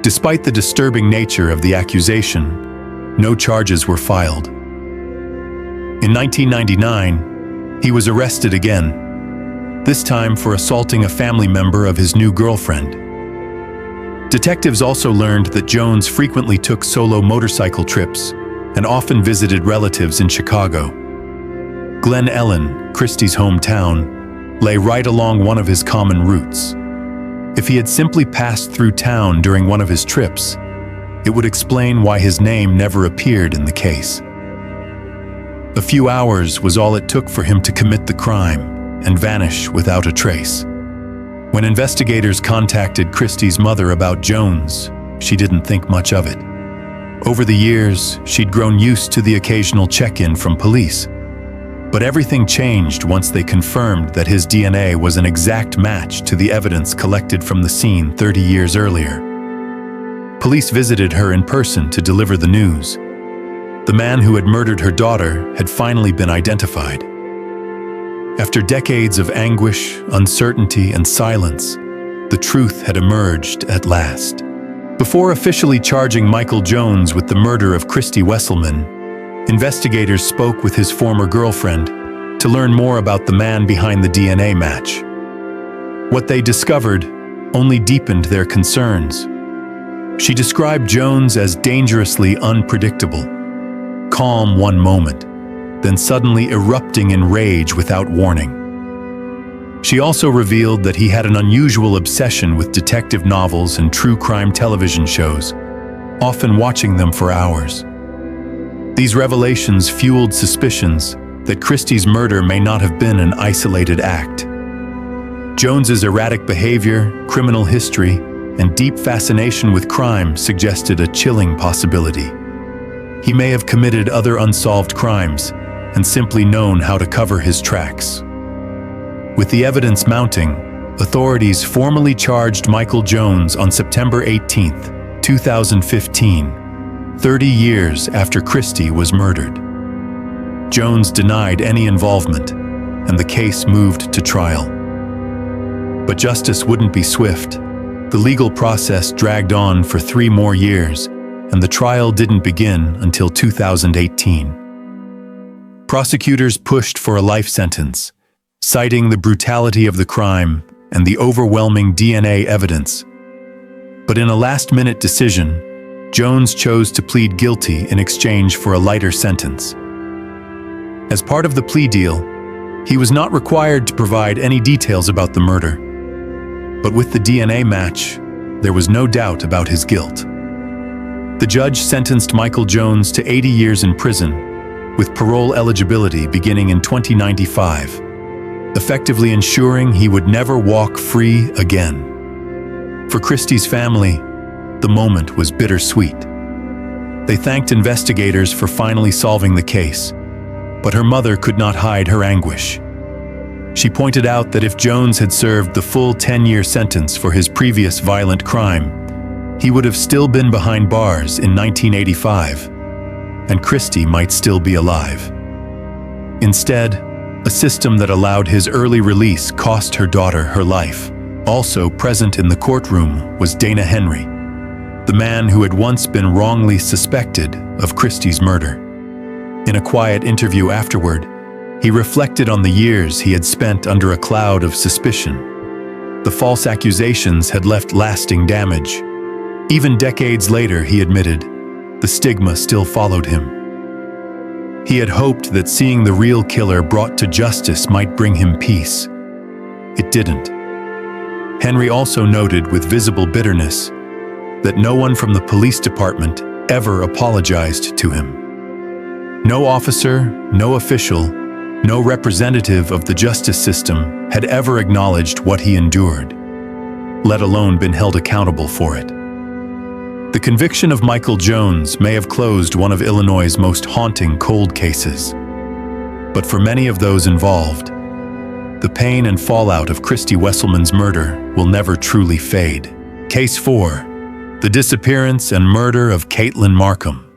Despite the disturbing nature of the accusation, no charges were filed. In 1999, he was arrested again, this time for assaulting a family member of his new girlfriend. Detectives also learned that Jones frequently took solo motorcycle trips and often visited relatives in Chicago. Glen Ellen, Christie's hometown, lay right along one of his common routes. If he had simply passed through town during one of his trips, it would explain why his name never appeared in the case. A few hours was all it took for him to commit the crime and vanish without a trace. When investigators contacted Christie's mother about Jones, she didn't think much of it. Over the years, she'd grown used to the occasional check-in from police. But everything changed once they confirmed that his DNA was an exact match to the evidence collected from the scene 30 years earlier. Police visited her in person to deliver the news. The man who had murdered her daughter had finally been identified. After decades of anguish, uncertainty, and silence, the truth had emerged at last. Before officially charging Michael Jones with the murder of Christy Wesselman, investigators spoke with his former girlfriend to learn more about the man behind the DNA match. What they discovered only deepened their concerns. She described Jones as dangerously unpredictable, calm one moment, then suddenly erupting in rage without warning. She also revealed that he had an unusual obsession with detective novels and true crime television shows, often watching them for hours. These revelations fueled suspicions that Christie's murder may not have been an isolated act. Jones's erratic behavior, criminal history, and deep fascination with crime suggested a chilling possibility. He may have committed other unsolved crimes and simply known how to cover his tracks. With the evidence mounting, authorities formally charged Michael Jones on September 18, 2015, 30 years after Christie was murdered. Jones denied any involvement, and the case moved to trial. But justice wouldn't be swift. The legal process dragged on for 3 more years, and the trial didn't begin until 2018. Prosecutors pushed for a life sentence, citing the brutality of the crime and the overwhelming DNA evidence. But in a last-minute decision, Jones chose to plead guilty in exchange for a lighter sentence. As part of the plea deal, he was not required to provide any details about the murder. But with the DNA match, there was no doubt about his guilt. The judge sentenced Michael Jones to 80 years in prison, with parole eligibility beginning in 2095, effectively ensuring he would never walk free again. For Christie's family, the moment was bittersweet. They thanked investigators for finally solving the case, but her mother could not hide her anguish. She pointed out that if Jones had served the full 10-year sentence for his previous violent crime, he would have still been behind bars in 1985, and Christie might still be alive. Instead, a system that allowed his early release cost her daughter her life. Also present in the courtroom was Dana Henry, the man who had once been wrongly suspected of Christie's murder. In a quiet interview afterward, he reflected on the years he had spent under a cloud of suspicion. The false accusations had left lasting damage. Even decades later, he admitted, the stigma still followed him. He had hoped that seeing the real killer brought to justice might bring him peace. It didn't. Henry also noted with visible bitterness that no one from the police department ever apologized to him. No officer, no official, no representative of the justice system had ever acknowledged what he endured, let alone been held accountable for it. The conviction of Michael Jones may have closed one of Illinois' most haunting cold cases. But for many of those involved, the pain and fallout of Christie Wesselman's murder will never truly fade. Case 4. The disappearance and murder of Caitlin Markham.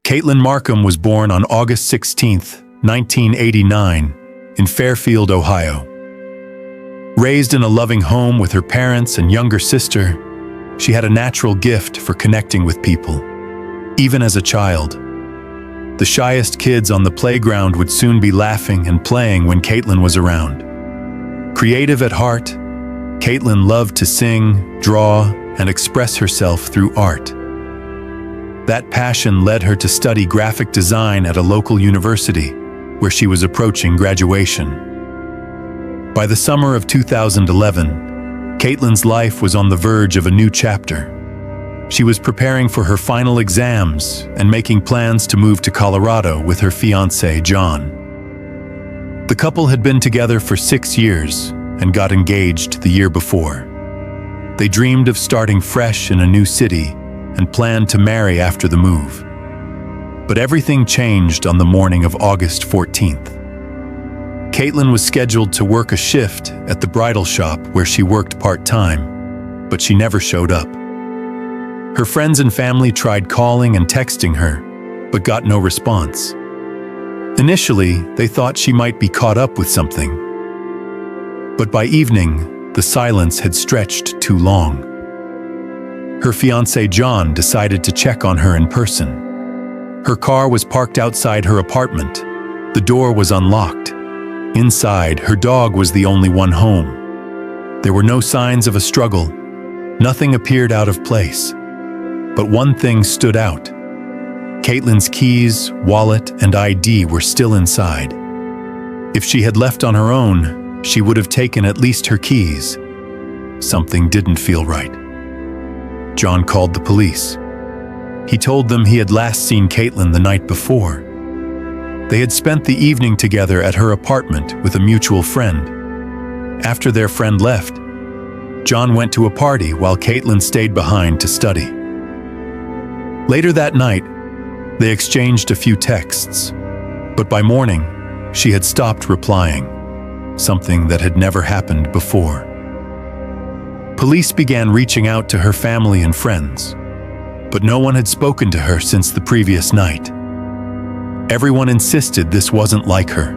Caitlin Markham was born on August 16, 1989, in Fairfield, Ohio. Raised in a loving home with her parents and younger sister, she had a natural gift for connecting with people. Even as a child, the shyest kids on the playground would soon be laughing and playing when Caitlin was around. Creative at heart, Caitlin loved to sing, draw, and express herself through art. That passion led her to study graphic design at a local university, where she was approaching graduation. By the summer of 2011, Caitlin's life was on the verge of a new chapter. She was preparing for her final exams and making plans to move to Colorado with her fiancé, John. The couple had been together for 6 years and got engaged the year before. They dreamed of starting fresh in a new city and planned to marry after the move. But everything changed on the morning of August 14th. Caitlin was scheduled to work a shift at the bridal shop where she worked part-time, but she never showed up. Her friends and family tried calling and texting her, but got no response. Initially, they thought she might be caught up with something. But by evening, the silence had stretched too long. Her fiancé John decided to check on her in person. Her car was parked outside her apartment. The door was unlocked. Inside, her dog was the only one home. There were no signs of a struggle. Nothing appeared out of place. But one thing stood out. Caitlin's keys, wallet, and ID were still inside. If she had left on her own, she would have taken at least her keys. Something didn't feel right. John called the police. He told them he had last seen Caitlin the night before. They had spent the evening together at her apartment with a mutual friend. After their friend left, John went to a party while Caitlin stayed behind to study. Later that night, they exchanged a few texts, but by morning, she had stopped replying, something that had never happened before. Police began reaching out to her family and friends, but no one had spoken to her since the previous night. Everyone insisted this wasn't like her.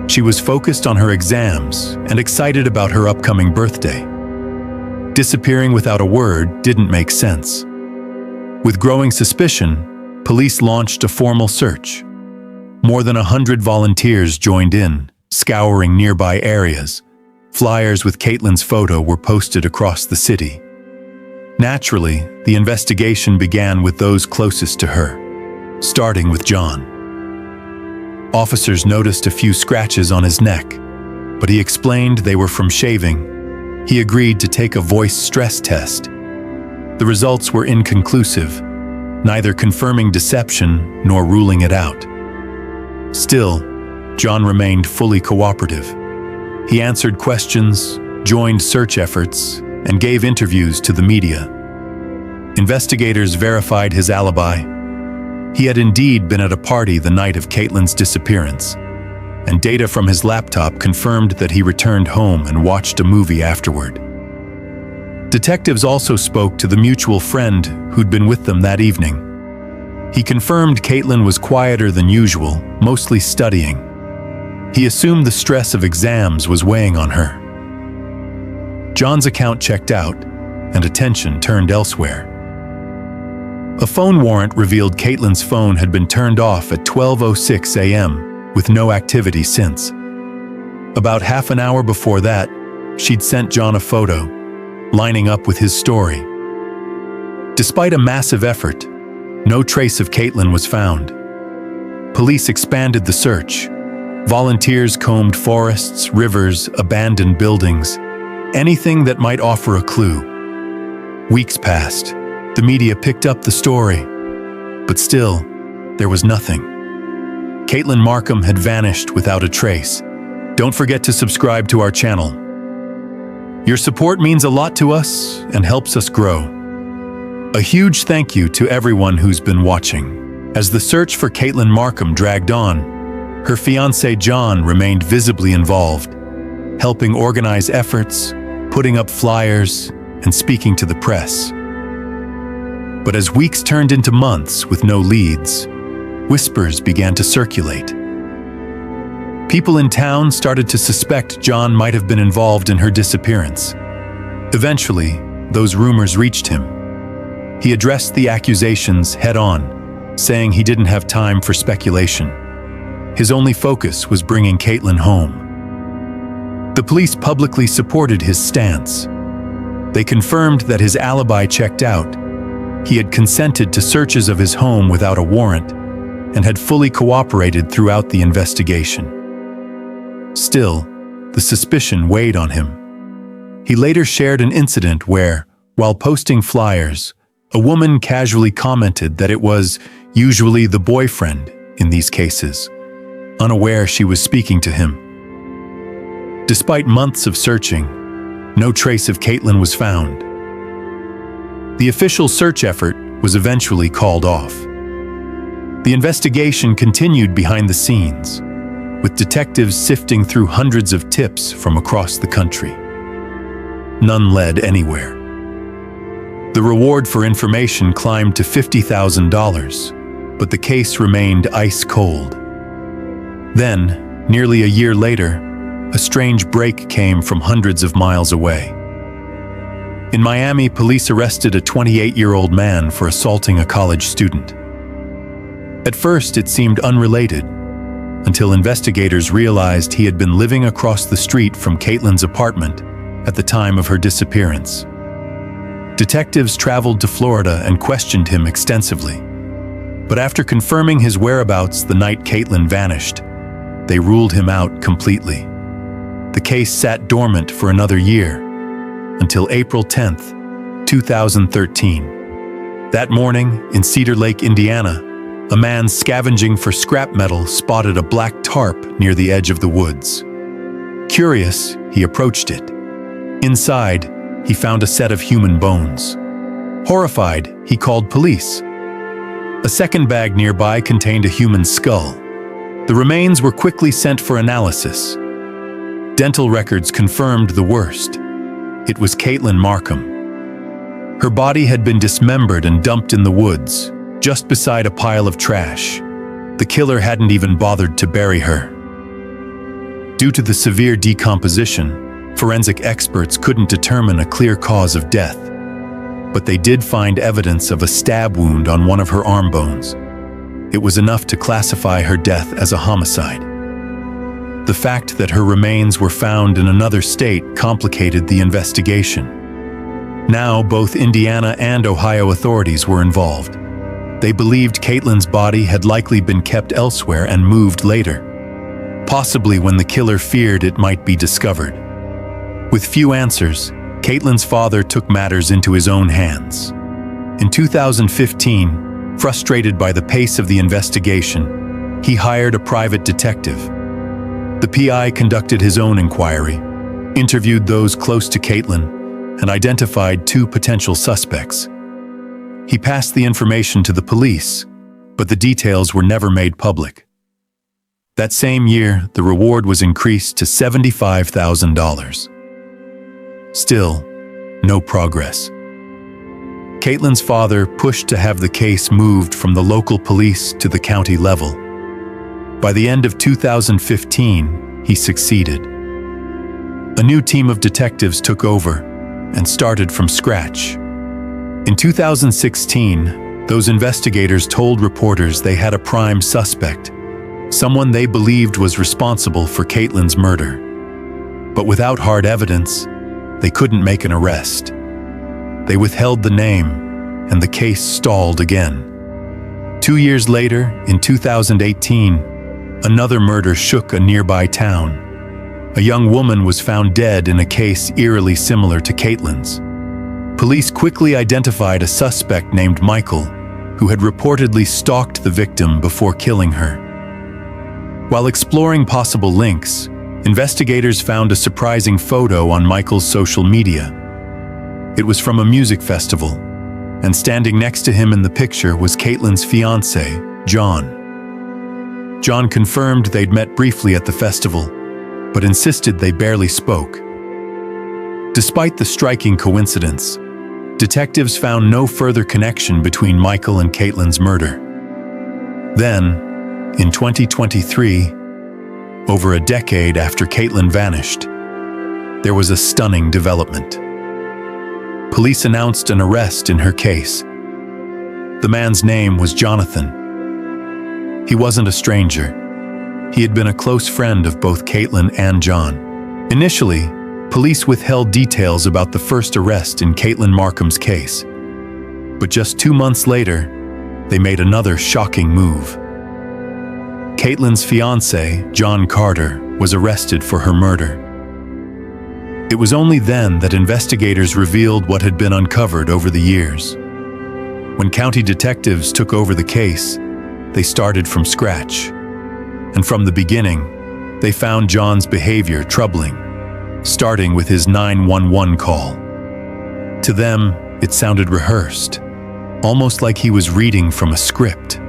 She was focused on her exams and excited about her upcoming birthday. Disappearing without a word didn't make sense. With growing suspicion, police launched a formal search. More than 100 volunteers joined in, scouring nearby areas. Flyers with Caitlin's photo were posted across the city. Naturally, the investigation began with those closest to her, starting with John. Officers noticed a few scratches on his neck, but he explained they were from shaving. He agreed to take a voice stress test. The results were inconclusive, neither confirming deception nor ruling it out. Still, John remained fully cooperative. He answered questions, joined search efforts, and gave interviews to the media. Investigators verified his alibi. He had indeed been at a party the night of Caitlin's disappearance, and data from his laptop confirmed that he returned home and watched a movie afterward. Detectives also spoke to the mutual friend who'd been with them that evening. He confirmed Caitlin was quieter than usual, mostly studying. He assumed the stress of exams was weighing on her. John's account checked out, and attention turned elsewhere. A phone warrant revealed Caitlin's phone had been turned off at 12:06 a.m., with no activity since. About half an hour before that, she'd sent John a photo, lining up with his story. Despite a massive effort, no trace of Caitlin was found. Police expanded the search. Volunteers combed forests, rivers, abandoned buildings, anything that might offer a clue. Weeks passed. The media picked up the story, but still, there was nothing. Caitlin Markham had vanished without a trace. Don't forget to subscribe to our channel. Your support means a lot to us and helps us grow. A huge thank you to everyone who's been watching. As the search for Caitlin Markham dragged on, her fiancé John remained visibly involved, helping organize efforts, putting up flyers, and speaking to the press. But as weeks turned into months with no leads, whispers began to circulate. People in town started to suspect John might have been involved in her disappearance. Eventually, those rumors reached him. He addressed the accusations head-on, saying he didn't have time for speculation. His only focus was bringing Caitlin home. The police publicly supported his stance. They confirmed that his alibi checked out. He had consented to searches of his home without a warrant and had fully cooperated throughout the investigation. Still, the suspicion weighed on him. He later shared an incident where, while posting flyers, a woman casually commented that it was usually the boyfriend in these cases, unaware she was speaking to him. Despite months of searching, no trace of Caitlin was found. The official search effort was eventually called off. The investigation continued behind the scenes, with detectives sifting through hundreds of tips from across the country. None led anywhere. The reward for information climbed to $50,000, but the case remained ice cold. Then, nearly a year later, a strange break came from hundreds of miles away. In Miami, police arrested a 28-year-old man for assaulting a college student. At first, it seemed unrelated, until investigators realized he had been living across the street from Caitlin's apartment at the time of her disappearance. Detectives traveled to Florida and questioned him extensively. But after confirming his whereabouts the night Caitlin vanished, they ruled him out completely. The case sat dormant for another year, until April 10th, 2013. That morning, in Cedar Lake, Indiana, a man scavenging for scrap metal spotted a black tarp near the edge of the woods. Curious, he approached it. Inside, he found a set of human bones. Horrified, he called police. A second bag nearby contained a human skull. The remains were quickly sent for analysis. Dental records confirmed the worst. It was Caitlin Markham. Her body had been dismembered and dumped in the woods, just beside a pile of trash. The killer hadn't even bothered to bury her. Due to the severe decomposition, forensic experts couldn't determine a clear cause of death, but they did find evidence of a stab wound on one of her arm bones. It was enough to classify her death as a homicide. The fact that her remains were found in another state complicated the investigation. Now, both Indiana and Ohio authorities were involved. They believed Caitlin's body had likely been kept elsewhere and moved later, possibly when the killer feared it might be discovered. With few answers, Caitlin's father took matters into his own hands. In 2015, frustrated by the pace of the investigation, he hired a private detective. The PI conducted his own inquiry, interviewed those close to Caitlin, and identified 2 potential suspects. He passed the information to the police, but the details were never made public. That same year, the reward was increased to $75,000. Still, no progress. Caitlin's father pushed to have the case moved from the local police to the county level. By the end of 2015, he succeeded. A new team of detectives took over and started from scratch. In 2016, those investigators told reporters they had a prime suspect, someone they believed was responsible for Caitlin's murder. But without hard evidence, they couldn't make an arrest. They withheld the name, and the case stalled again. 2 years later, in 2018, another murder shook a nearby town. A young woman was found dead in a case eerily similar to Caitlin's. Police quickly identified a suspect named Michael, who had reportedly stalked the victim before killing her. While exploring possible links, investigators found a surprising photo on Michael's social media. It was from a music festival, and standing next to him in the picture was Caitlin's fiancé, John. John confirmed they'd met briefly at the festival, but insisted they barely spoke. Despite the striking coincidence, detectives found no further connection between Michael and Caitlin's murder. Then, in 2023, over a decade after Caitlin vanished, there was a stunning development. Police announced an arrest in her case. The man's name was Jonathan. He wasn't a stranger. He had been a close friend of both Caitlin and John. Initially, police withheld details about the first arrest in Caitlin Markham's case. But just 2 months later, they made another shocking move. Caitlin's fiancé, John Carter, was arrested for her murder. It was only then that investigators revealed what had been uncovered over the years. When county detectives took over the case, they started from scratch. And from the beginning, they found John's behavior troubling, starting with his 911 call. To them, it sounded rehearsed, almost like he was reading from a script.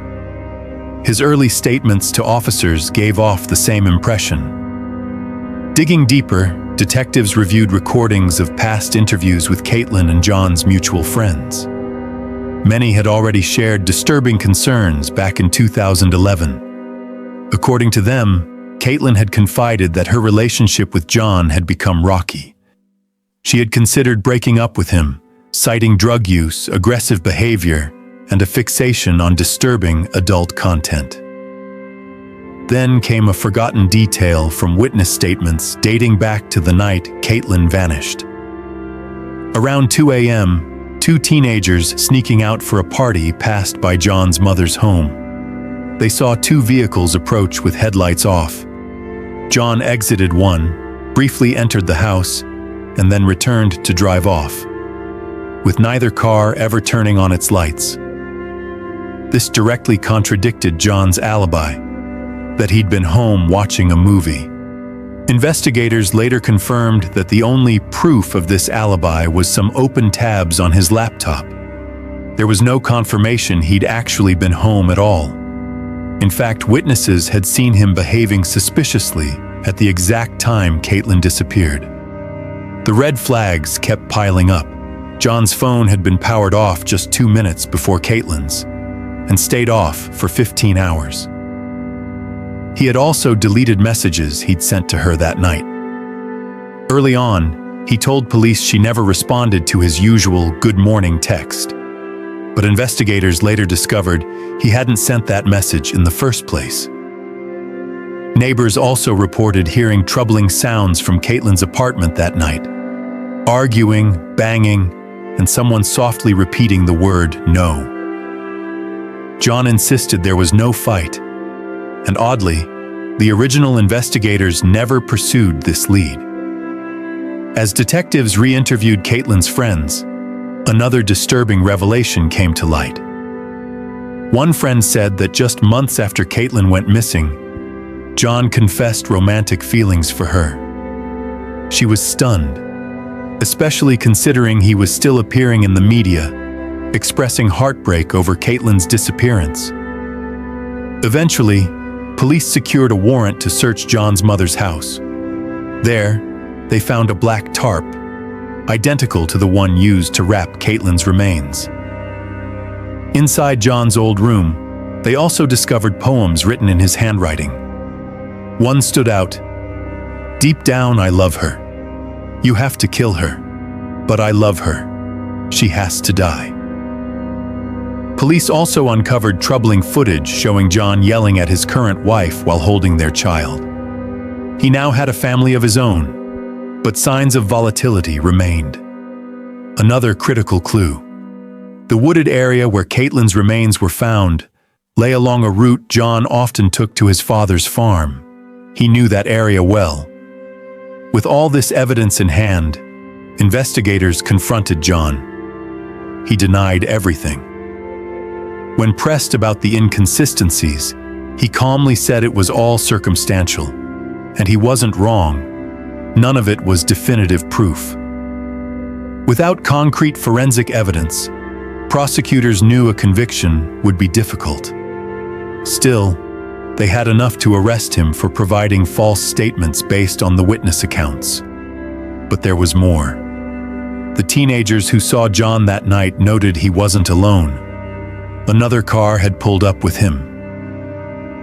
His early statements to officers gave off the same impression. Digging deeper, detectives reviewed recordings of past interviews with Caitlin and John's mutual friends. Many had already shared disturbing concerns back in 2011. According to them, Caitlin had confided that her relationship with John had become rocky. She had considered breaking up with him, citing drug use, aggressive behavior, and a fixation on disturbing adult content. Then came a forgotten detail from witness statements dating back to the night Caitlin vanished. Around 2 a.m., 2 teenagers sneaking out for a party passed by John's mother's home. They saw 2 vehicles approach with headlights off. John exited one, briefly entered the house, and then returned to drive off, with neither car ever turning on its lights. This directly contradicted John's alibi, that he'd been home watching a movie. Investigators later confirmed that the only proof of this alibi was some open tabs on his laptop. There was no confirmation he'd actually been home at all. In fact, witnesses had seen him behaving suspiciously at the exact time Caitlin disappeared. The red flags kept piling up. John's phone had been powered off just 2 minutes before Caitlin's, and stayed off for 15 hours. He had also deleted messages he'd sent to her that night. Early on, he told police she never responded to his usual good morning text. But investigators later discovered he hadn't sent that message in the first place. Neighbors also reported hearing troubling sounds from Caitlin's apartment that night. Arguing, banging, and someone softly repeating the word no. John insisted there was no fight, and oddly, the original investigators never pursued this lead. As detectives re-interviewed Caitlin's friends, another disturbing revelation came to light. One friend said that just months after Caitlin went missing, John confessed romantic feelings for her. She was stunned, especially considering he was still appearing in the media, expressing heartbreak over Caitlin's disappearance. Eventually, police secured a warrant to search John's mother's house. There, they found a black tarp, identical to the one used to wrap Caitlin's remains. Inside John's old room, they also discovered poems written in his handwriting. One stood out, "Deep down, I love her. You have to kill her, but I love her. She has to die." Police also uncovered troubling footage showing John yelling at his current wife while holding their child. He now had a family of his own, but signs of volatility remained. Another critical clue. The wooded area where Caitlin's remains were found lay along a route John often took to his father's farm. He knew that area well. With all this evidence in hand, investigators confronted John. He denied everything. When pressed about the inconsistencies, he calmly said it was all circumstantial, and he wasn't wrong. None of it was definitive proof. Without concrete forensic evidence, prosecutors knew a conviction would be difficult. Still, they had enough to arrest him for providing false statements based on the witness accounts. But there was more. The teenagers who saw John that night noted he wasn't alone. Another car had pulled up with him.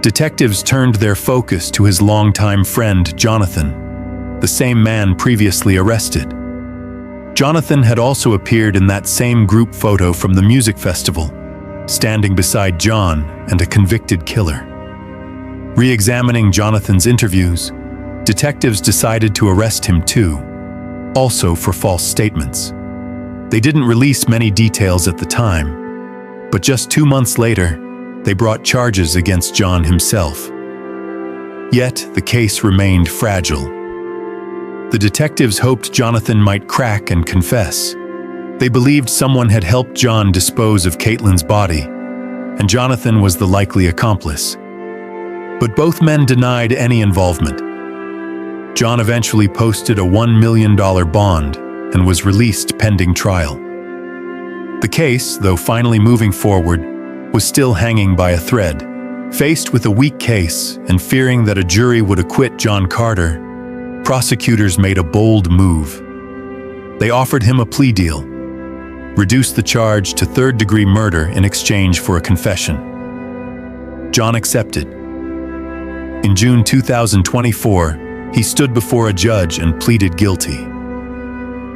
Detectives turned their focus to his longtime friend, Jonathan, the same man previously arrested. Jonathan had also appeared in that same group photo from the music festival, standing beside John and a convicted killer. Re-examining Jonathan's interviews, detectives decided to arrest him too, also for false statements. They didn't release many details at the time, but just 2 months later, they brought charges against John himself. Yet, the case remained fragile. The detectives hoped Jonathan might crack and confess. They believed someone had helped John dispose of Caitlin's body, and Jonathan was the likely accomplice. But both men denied any involvement. John eventually posted a $1 million bond and was released pending trial. The case, though finally moving forward, was still hanging by a thread. Faced with a weak case and fearing that a jury would acquit John Carter, prosecutors made a bold move. They offered him a plea deal, reduced the charge to third-degree murder in exchange for a confession. John accepted. In June 2024, he stood before a judge and pleaded guilty.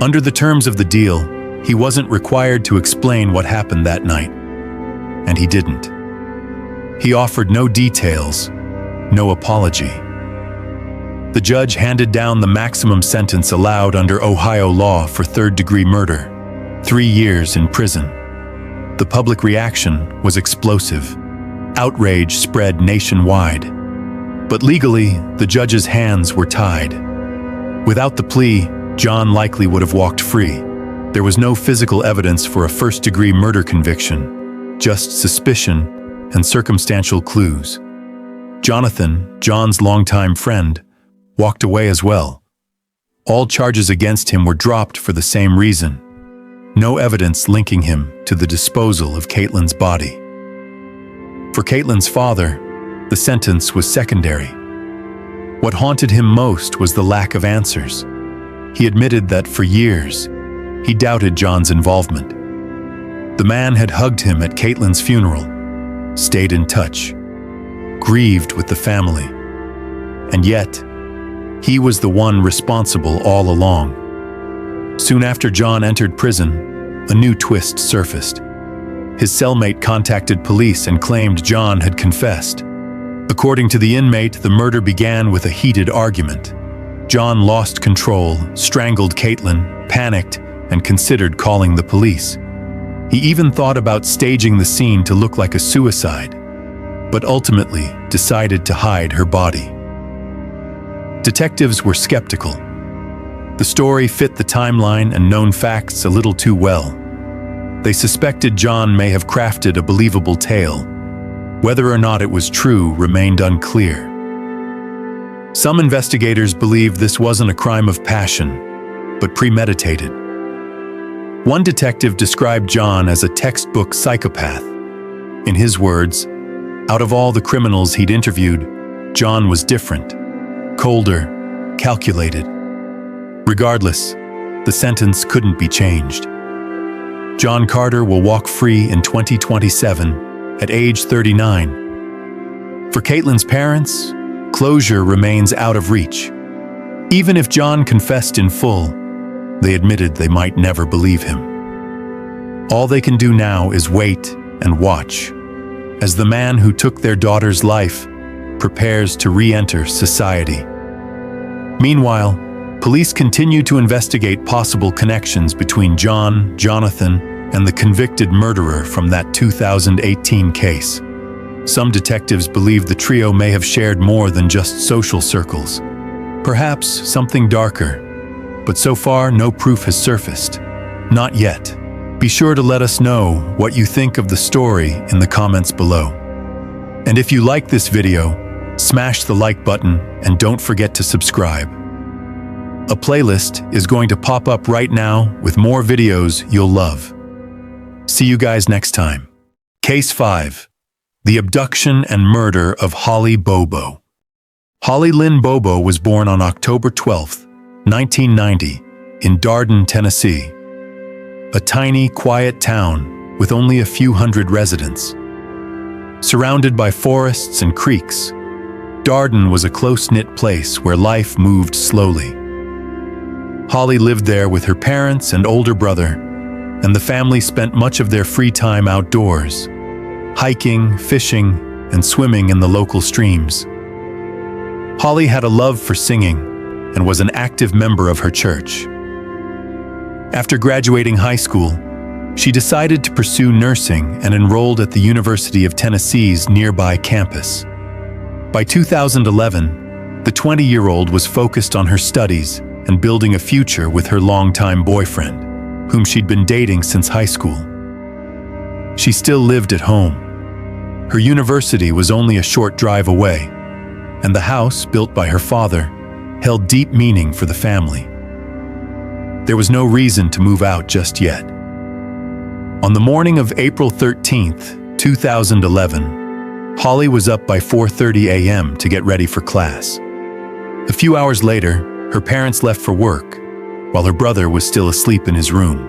Under the terms of the deal, he wasn't required to explain what happened that night, and he didn't. He offered no details, no apology. The judge handed down the maximum sentence allowed under Ohio law for third-degree murder, 3 years in prison. The public reaction was explosive. Outrage spread nationwide. But legally, the judge's hands were tied. Without the plea, John likely would have walked free. There was no physical evidence for a first-degree murder conviction, just suspicion and circumstantial clues. Jonathan, John's longtime friend, walked away as well. All charges against him were dropped for the same reason: no evidence linking him to the disposal of Caitlin's body. For Caitlin's father, the sentence was secondary. What haunted him most was the lack of answers. He admitted that for years, he doubted John's involvement. The man had hugged him at Caitlin's funeral, stayed in touch, grieved with the family, and yet, he was the one responsible all along. Soon after John entered prison, a new twist surfaced. His cellmate contacted police and claimed John had confessed. According to the inmate, the murder began with a heated argument. John lost control, strangled Caitlin, panicked, and considered calling the police. He even thought about staging the scene to look like a suicide, but ultimately decided to hide her body. Detectives were skeptical. The story fit the timeline and known facts a little too well. They suspected John may have crafted a believable tale. Whether or not it was true remained unclear. Some investigators believed this wasn't a crime of passion, but premeditated. One detective described John as a textbook psychopath. In his words, out of all the criminals he'd interviewed, John was different, colder, calculated. Regardless, the sentence couldn't be changed. John Carter will walk free in 2027 at age 39. For Caitlin's parents, closure remains out of reach. Even if John confessed in full, they admitted they might never believe him. All they can do now is wait and watch, as the man who took their daughter's life prepares to re-enter society. Meanwhile, police continue to investigate possible connections between John, Jonathan, and the convicted murderer from that 2018 case. Some detectives believe the trio may have shared more than just social circles, perhaps something darker, but so far no proof has surfaced. Not yet. Be sure to let us know what you think of the story in the comments below. And if you like this video, smash the like button and don't forget to subscribe. A playlist is going to pop up right now with more videos you'll love. See you guys next time. Case 5. The abduction and murder of Holly Bobo. Holly Lynn Bobo was born on October 12, 1990, in Darden, Tennessee. A tiny, quiet town with only a few hundred residents. Surrounded by forests and creeks, Darden was a close-knit place where life moved slowly. Holly lived there with her parents and older brother, and the family spent much of their free time outdoors, hiking, fishing, and swimming in the local streams. Holly had a love for singing and was an active member of her church. After graduating high school, she decided to pursue nursing and enrolled at the University of Tennessee's nearby campus. By 2011, the 20-year-old was focused on her studies and building a future with her longtime boyfriend, whom she'd been dating since high school. She still lived at home. Her university was only a short drive away, and the house, built by her father, held deep meaning for the family. There was no reason to move out just yet. On the morning of April 13th, 2011, Holly was up by 4:30 a.m. to get ready for class. A few hours later, her parents left for work, while her brother was still asleep in his room.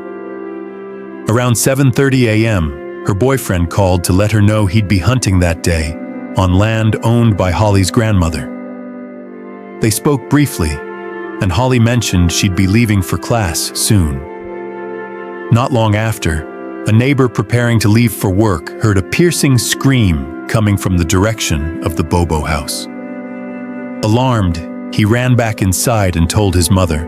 Around 7:30 a.m., her boyfriend called to let her know he'd be hunting that day on land owned by Holly's grandmother. They spoke briefly, and Holly mentioned she'd be leaving for class soon. Not long after, a neighbor preparing to leave for work heard a piercing scream coming from the direction of the Bobo house. Alarmed, he ran back inside and told his mother,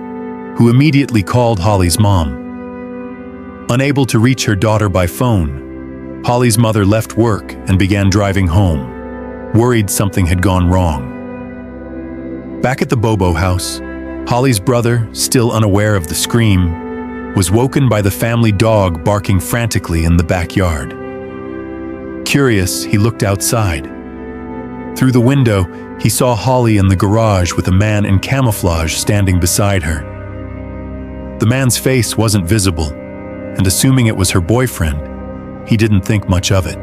who immediately called Holly's mom. Unable to reach her daughter by phone, Holly's mother left work and began driving home, worried something had gone wrong. Back at the Bobo house, Holly's brother, still unaware of the scream, was woken by the family dog barking frantically in the backyard. Curious, he looked outside. Through the window, he saw Holly in the garage with a man in camouflage standing beside her. The man's face wasn't visible, and assuming it was her boyfriend, he didn't think much of it.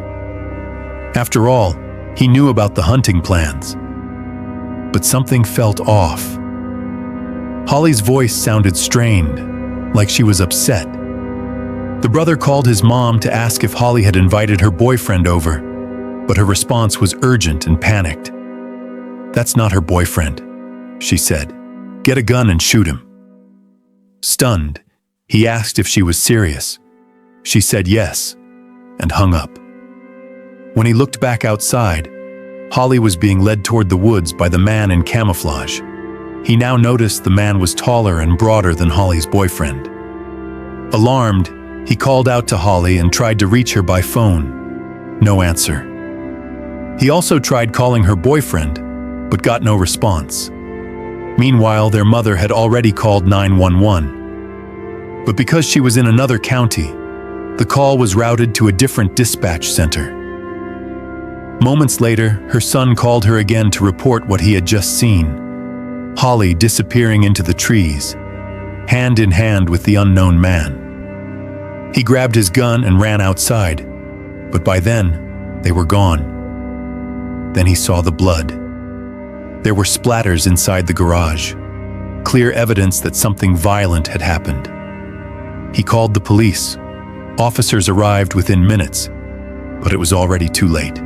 After all, he knew about the hunting plans. But something felt off. Holly's voice sounded strained, like she was upset. The brother called his mom to ask if Holly had invited her boyfriend over, but her response was urgent and panicked. "That's not her boyfriend," she said. "Get a gun and shoot him." Stunned, he asked if she was serious. She said yes, and hung up. When he looked back outside, Holly was being led toward the woods by the man in camouflage. He now noticed the man was taller and broader than Holly's boyfriend. Alarmed, he called out to Holly and tried to reach her by phone. No answer. He also tried calling her boyfriend, but got no response. Meanwhile, their mother had already called 911. But because she was in another county, the call was routed to a different dispatch center. Moments later, her son called her again to report what he had just seen. Holly disappearing into the trees, hand in hand with the unknown man. He grabbed his gun and ran outside, but by then, they were gone. Then he saw the blood. There were splatters inside the garage, clear evidence that something violent had happened. He called the police. Officers arrived within minutes, but it was already too late.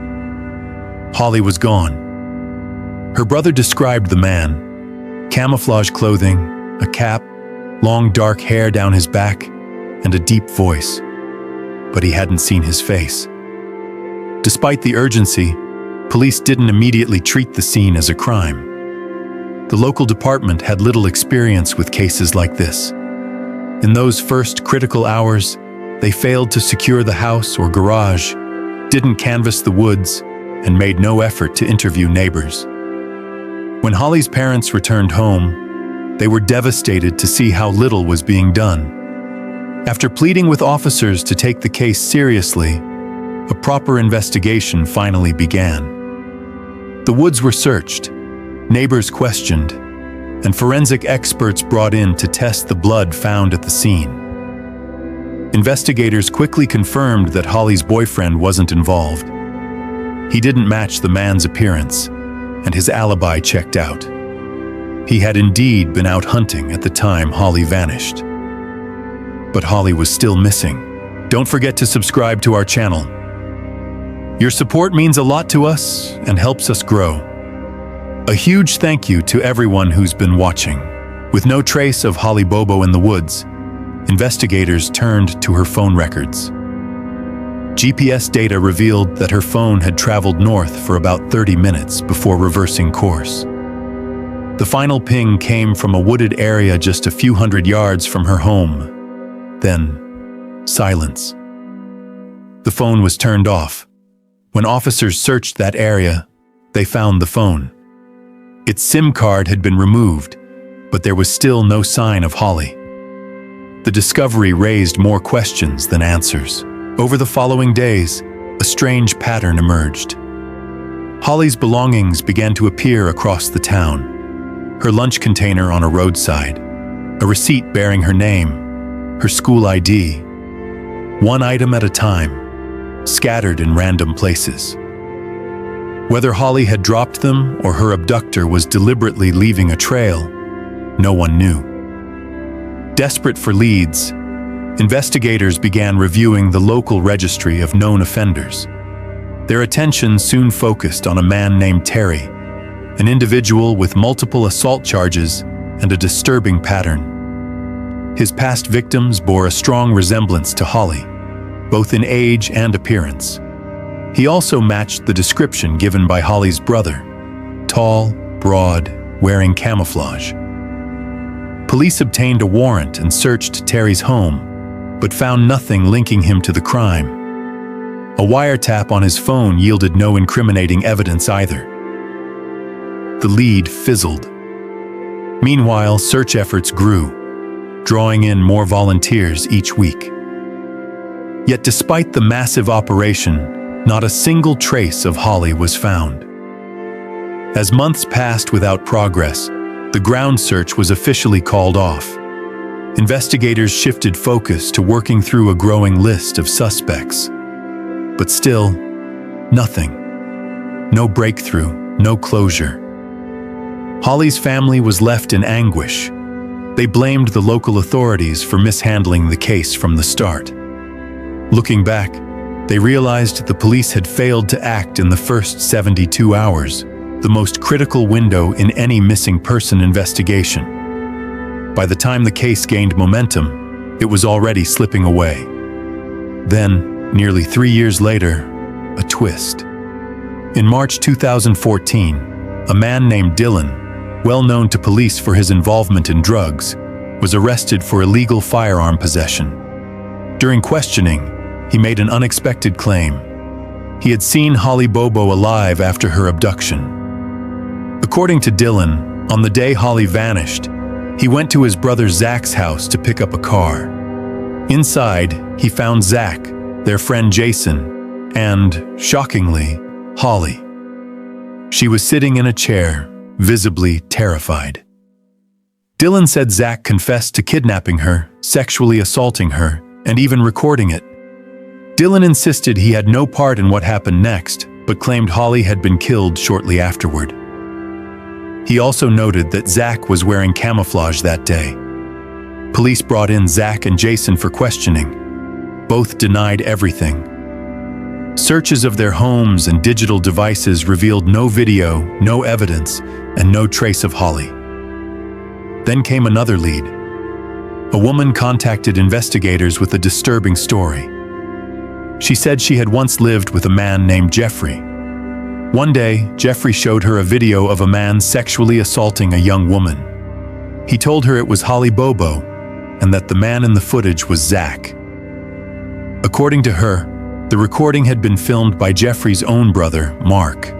Holly was gone. Her brother described the man: camouflage clothing, a cap, long dark hair down his back, and a deep voice. But he hadn't seen his face. Despite the urgency, police didn't immediately treat the scene as a crime. The local department had little experience with cases like this. In those first critical hours, they failed to secure the house or garage, didn't canvass the woods, and made no effort to interview neighbors. When Holly's parents returned home, they were devastated to see how little was being done. After pleading with officers to take the case seriously, a proper investigation finally began. The woods were searched, neighbors questioned, and forensic experts brought in to test the blood found at the scene. Investigators quickly confirmed that Holly's boyfriend wasn't involved. He didn't match the man's appearance, and his alibi checked out. He had indeed been out hunting at the time Holly vanished. But Holly was still missing. Don't forget to subscribe to our channel. Your support means a lot to us and helps us grow. A huge thank you to everyone who's been watching. With no trace of Holly Bobo in the woods, investigators turned to her phone records. GPS data revealed that her phone had traveled north for about 30 minutes before reversing course. The final ping came from a wooded area just a few hundred yards from her home. Then, silence. The phone was turned off. When officers searched that area, they found the phone. Its SIM card had been removed, but there was still no sign of Holly. The discovery raised more questions than answers. Over the following days, a strange pattern emerged. Holly's belongings began to appear across the town. Her lunch container on a roadside, a receipt bearing her name, her school ID. One item at a time, scattered in random places. Whether Holly had dropped them or her abductor was deliberately leaving a trail, no one knew. Desperate for leads, investigators began reviewing the local registry of known offenders. Their attention soon focused on a man named Terry, an individual with multiple assault charges and a disturbing pattern. His past victims bore a strong resemblance to Holly, both in age and appearance. He also matched the description given by Holly's brother: tall, broad, wearing camouflage. Police obtained a warrant and searched Terry's home, but found nothing linking him to the crime. A wiretap on his phone yielded no incriminating evidence either. The lead fizzled. Meanwhile, search efforts grew, drawing in more volunteers each week. Yet despite the massive operation, not a single trace of Holly was found. As months passed without progress, the ground search was officially called off. Investigators shifted focus to working through a growing list of suspects. But still, nothing. No breakthrough, no closure. Holly's family was left in anguish. They blamed the local authorities for mishandling the case from the start. Looking back, they realized the police had failed to act in the first 72 hours, the most critical window in any missing person investigation. By the time the case gained momentum, it was already slipping away. Then, nearly 3 years later, a twist. In March 2014, a man named Dylan, well known to police for his involvement in drugs, was arrested for illegal firearm possession. During questioning, he made an unexpected claim. He had seen Holly Bobo alive after her abduction. According to Dylan, on the day Holly vanished, he went to his brother Zach's house to pick up a car. Inside, he found Zach, their friend Jason, and, shockingly, Holly. She was sitting in a chair, visibly terrified. Dylan said Zach confessed to kidnapping her, sexually assaulting her, and even recording it. Dylan insisted he had no part in what happened next, but claimed Holly had been killed shortly afterward. He also noted that Zach was wearing camouflage that day. Police brought in Zach and Jason for questioning. Both denied everything. Searches of their homes and digital devices revealed no video, no evidence, and no trace of Holly. Then came another lead. A woman contacted investigators with a disturbing story. She said she had once lived with a man named Jeffrey. One day, Jeffrey showed her a video of a man sexually assaulting a young woman. He told her it was Holly Bobo, and that the man in the footage was Zach. According to her, the recording had been filmed by Jeffrey's own brother, Mark.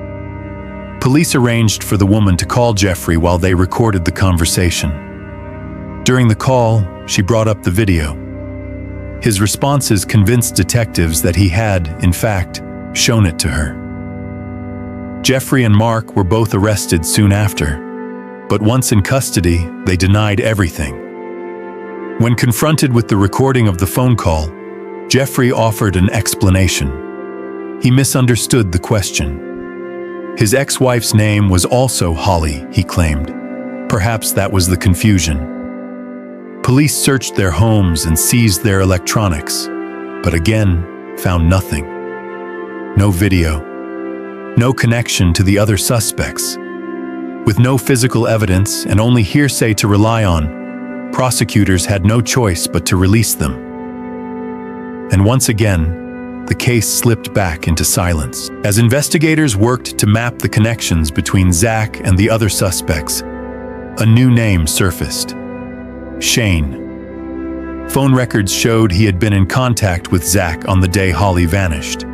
Police arranged for the woman to call Jeffrey while they recorded the conversation. During the call, she brought up the video. His responses convinced detectives that he had, in fact, shown it to her. Jeffrey and Mark were both arrested soon after, but once in custody, they denied everything. When confronted with the recording of the phone call, Jeffrey offered an explanation. He misunderstood the question. His ex-wife's name was also Holly, he claimed. Perhaps that was the confusion. Police searched their homes and seized their electronics, but again, found nothing. No video. No connection to the other suspects. With no physical evidence and only hearsay to rely on, prosecutors had no choice but to release them. And once again, the case slipped back into silence. As investigators worked to map the connections between Zach and the other suspects, a new name surfaced. Shane. Phone records showed he had been in contact with Zach on the day Holly vanished.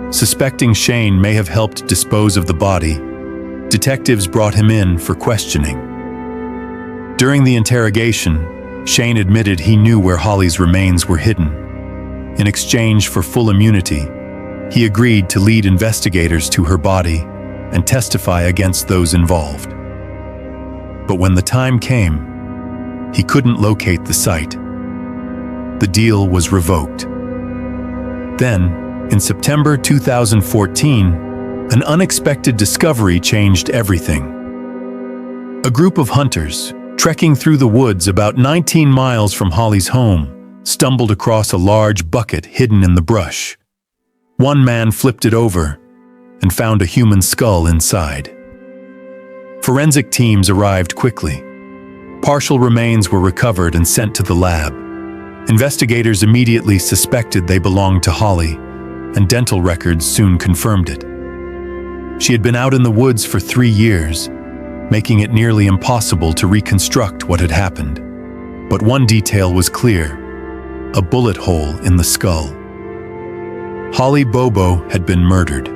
Suspecting Shane may have helped dispose of the body, detectives brought him in for questioning. During the interrogation, Shane admitted he knew where Holly's remains were hidden. In exchange for full immunity, he agreed to lead investigators to her body and testify against those involved. But when the time came, he couldn't locate the site. The deal was revoked. Then, in September 2014, an unexpected discovery changed everything. A group of hunters, trekking through the woods about 19 miles from Holly's home, stumbled across a large bucket hidden in the brush. One man flipped it over and found a human skull inside. Forensic teams arrived quickly. Partial remains were recovered and sent to the lab. Investigators immediately suspected they belonged to Holly, and dental records soon confirmed it. She had been out in the woods for 3 years, making it nearly impossible to reconstruct what had happened. But one detail was clear: a bullet hole in the skull. Holly Bobo had been murdered.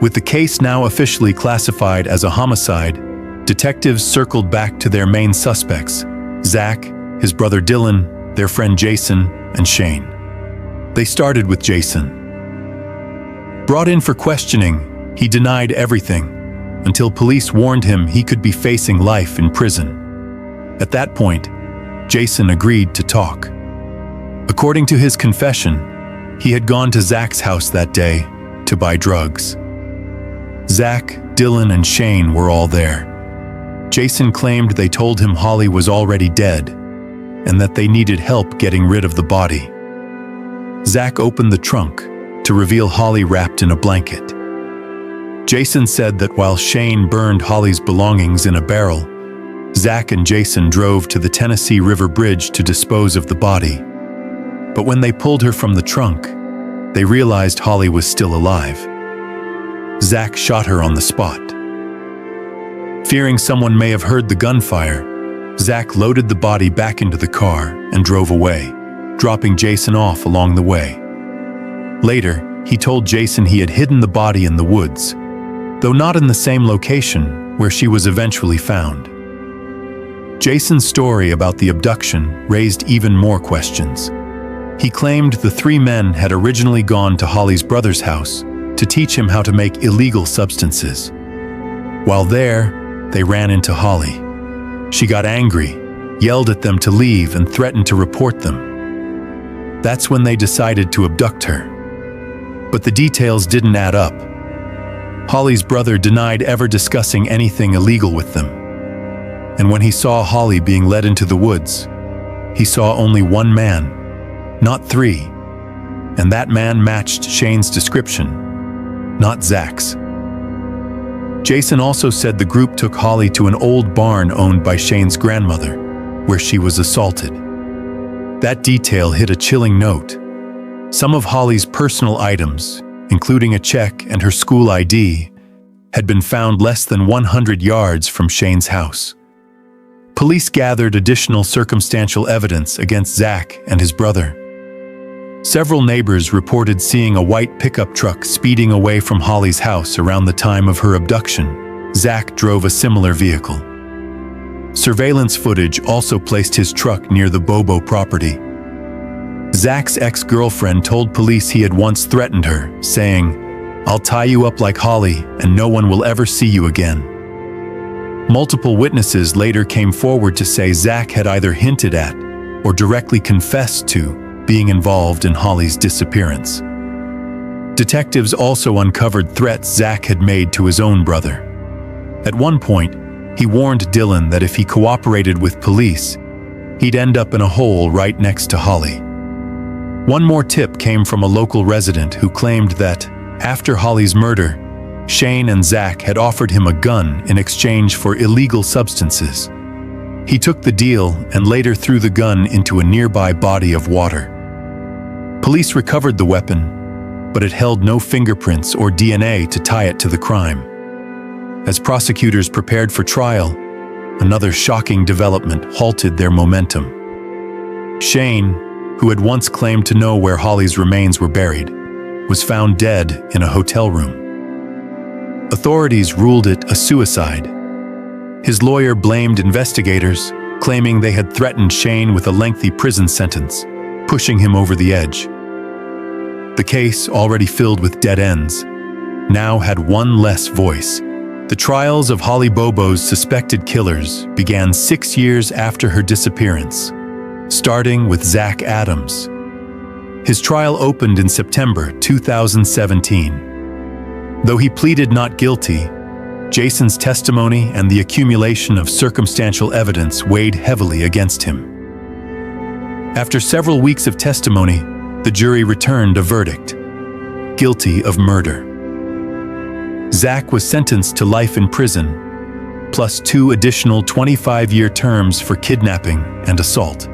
With the case now officially classified as a homicide, detectives circled back to their main suspects: Zach, his brother Dylan, their friend Jason, and Shane. They started with Jason. Brought in for questioning, he denied everything, until police warned him he could be facing life in prison. At that point, Jason agreed to talk. According to his confession, he had gone to Zach's house that day to buy drugs. Zach, Dylan, and Shane were all there. Jason claimed they told him Holly was already dead and that they needed help getting rid of the body. Zach opened the trunk to reveal Holly wrapped in a blanket. Jason said that while Shane burned Holly's belongings in a barrel, Zach and Jason drove to the Tennessee River Bridge to dispose of the body. But when they pulled her from the trunk, they realized Holly was still alive. Zach shot her on the spot. Fearing someone may have heard the gunfire, Zach loaded the body back into the car and drove away, dropping Jason off along the way. Later, he told Jason he had hidden the body in the woods, though not in the same location where she was eventually found. Jason's story about the abduction raised even more questions. He claimed the three men had originally gone to Holly's brother's house to teach him how to make illegal substances. While there, they ran into Holly. She got angry, yelled at them to leave, and threatened to report them. That's when they decided to abduct her. But the details didn't add up. Holly's brother denied ever discussing anything illegal with them. And when he saw Holly being led into the woods, he saw only one man, not three, and that man matched Shane's description, not Zach's. Jason also said the group took Holly to an old barn owned by Shane's grandmother, where she was assaulted. That detail hit a chilling note. Some of Holly's personal items, including a check and her school ID, had been found less than 100 yards from Shane's house. Police gathered additional circumstantial evidence against Zach and his brother. Several neighbors reported seeing a white pickup truck speeding away from Holly's house around the time of her abduction. Zach drove a similar vehicle. Surveillance footage also placed his truck near the Bobo property. Zach's ex-girlfriend told police he had once threatened her, saying, "I'll tie you up like Holly and no one will ever see you again." Multiple witnesses later came forward to say Zach had either hinted at or directly confessed to being involved in Holly's disappearance. Detectives also uncovered threats Zach had made to his own brother. At one point, he warned Dylan that if he cooperated with police, he'd end up in a hole right next to Holly. One more tip came from a local resident who claimed that, after Holly's murder, Shane and Zach had offered him a gun in exchange for illegal substances. He took the deal and later threw the gun into a nearby body of water. Police recovered the weapon, but it held no fingerprints or DNA to tie it to the crime. As prosecutors prepared for trial, another shocking development halted their momentum. Shane, who had once claimed to know where Holly's remains were buried, was found dead in a hotel room. Authorities ruled it a suicide. His lawyer blamed investigators, claiming they had threatened Shane with a lengthy prison sentence, pushing him over the edge. The case, already filled with dead ends, now had one less voice. The trials of Holly Bobo's suspected killers began 6 years after her disappearance, starting with Zach Adams. His trial opened in September 2017. Though he pleaded not guilty, Jason's testimony and the accumulation of circumstantial evidence weighed heavily against him. After several weeks of testimony, the jury returned a verdict: guilty of murder. Zach was sentenced to life in prison, plus 2 additional 25-year terms for kidnapping and assault.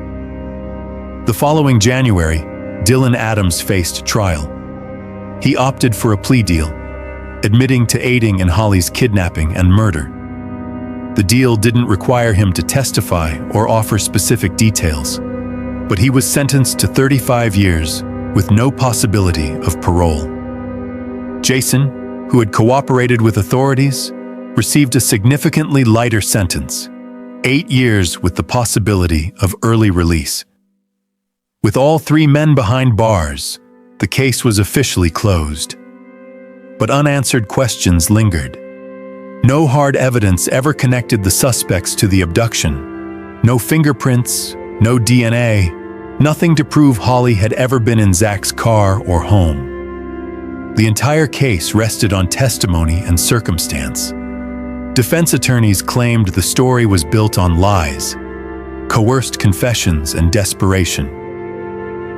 The following January, Dylan Adams faced trial. He opted for a plea deal, admitting to aiding in Holly's kidnapping and murder. The deal didn't require him to testify or offer specific details, but he was sentenced to 35 years with no possibility of parole. Jason, who had cooperated with authorities, received a significantly lighter sentence, 8 years with the possibility of early release. With all 3 men behind bars, the case was officially closed. But unanswered questions lingered. No hard evidence ever connected the suspects to the abduction. No fingerprints, no DNA, nothing to prove Holly had ever been in Zach's car or home. The entire case rested on testimony and circumstance. Defense attorneys claimed the story was built on lies, coerced confessions, and desperation.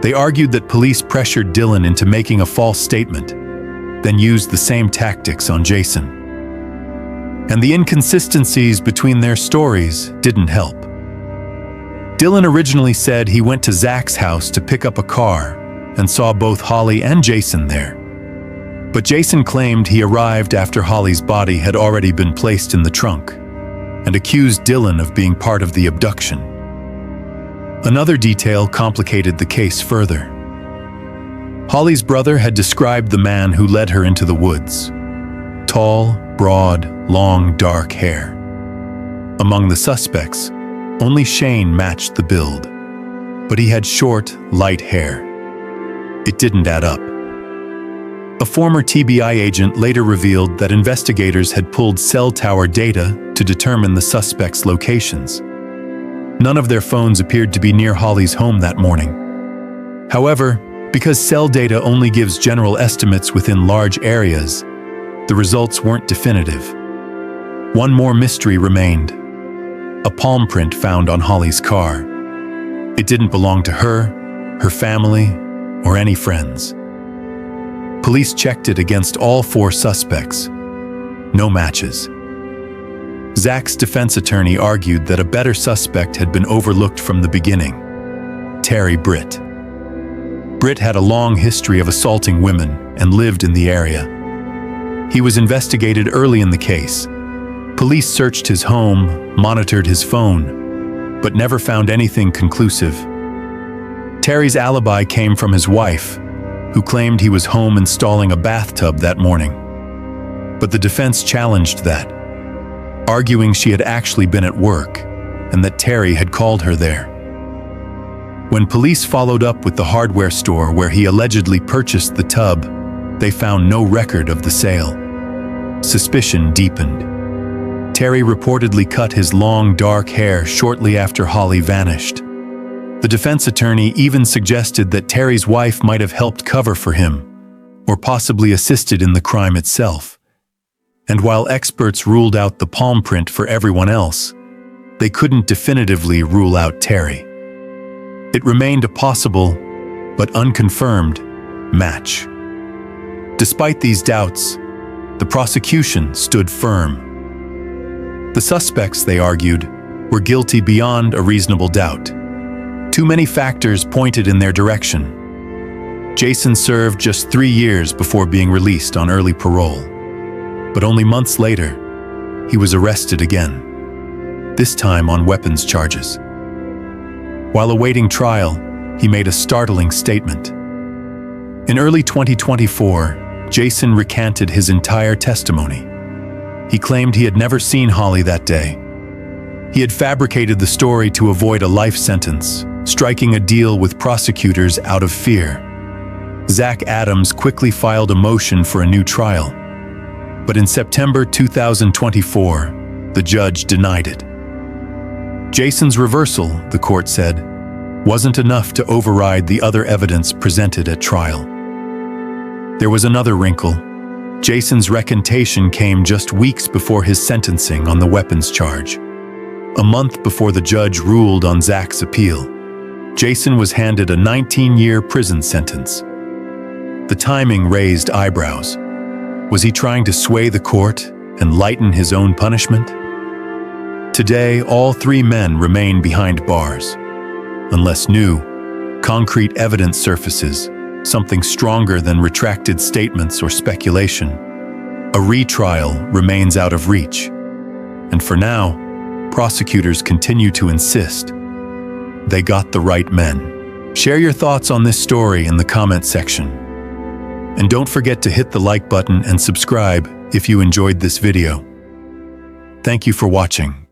They argued that police pressured Dylan into making a false statement, then used the same tactics on Jason. And the inconsistencies between their stories didn't help. Dylan originally said he went to Zach's house to pick up a car and saw both Holly and Jason there. But Jason claimed he arrived after Holly's body had already been placed in the trunk and accused Dylan of being part of the abduction. Another detail complicated the case further. Holly's brother had described the man who led her into the woods. Tall, broad, long, dark hair. Among the suspects, only Shane matched the build, but he had short, light hair. It didn't add up. A former TBI agent later revealed that investigators had pulled cell tower data to determine the suspects' locations. None of their phones appeared to be near Holly's home that morning. However, because cell data only gives general estimates within large areas, the results weren't definitive. One more mystery remained: a palm print found on Holly's car. It didn't belong to her, her family, or any friends. Police checked it against all 4 suspects. No matches. Zach's defense attorney argued that a better suspect had been overlooked from the beginning: Terry Britt. Britt had a long history of assaulting women and lived in the area. He was investigated early in the case. Police searched his home, monitored his phone, but never found anything conclusive. Terry's alibi came from his wife, who claimed he was home installing a bathtub that morning. But the defense challenged that, arguing she had actually been at work and that Terry had called her there. When police followed up with the hardware store where he allegedly purchased the tub, they found no record of the sale. Suspicion deepened. Terry reportedly cut his long, dark hair shortly after Holly vanished. The defense attorney even suggested that Terry's wife might have helped cover for him, or possibly assisted in the crime itself. And while experts ruled out the palm print for everyone else, they couldn't definitively rule out Terry. It remained a possible, but unconfirmed, match. Despite these doubts, the prosecution stood firm. The suspects, they argued, were guilty beyond a reasonable doubt. Too many factors pointed in their direction. Jason served just 3 years before being released on early parole. But only months later, he was arrested again, this time on weapons charges. While awaiting trial, he made a startling statement. In early 2024, Jason recanted his entire testimony. He claimed he had never seen Holly that day. He had fabricated the story to avoid a life sentence, striking a deal with prosecutors out of fear. Zach Adams quickly filed a motion for a new trial. But in September 2024, the judge denied it. Jason's reversal, the court said, wasn't enough to override the other evidence presented at trial. There was another wrinkle. Jason's recantation came just weeks before his sentencing on the weapons charge. A month before the judge ruled on Zach's appeal, Jason was handed a 19-year prison sentence. The timing raised eyebrows. Was he trying to sway the court and lighten his own punishment? Today, all 3 men remain behind bars. Unless new, concrete evidence surfaces, something stronger than retracted statements or speculation, a retrial remains out of reach. And for now, prosecutors continue to insist they got the right men. Share your thoughts on this story in the comment section. And don't forget to hit the like button and subscribe if you enjoyed this video. Thank you for watching.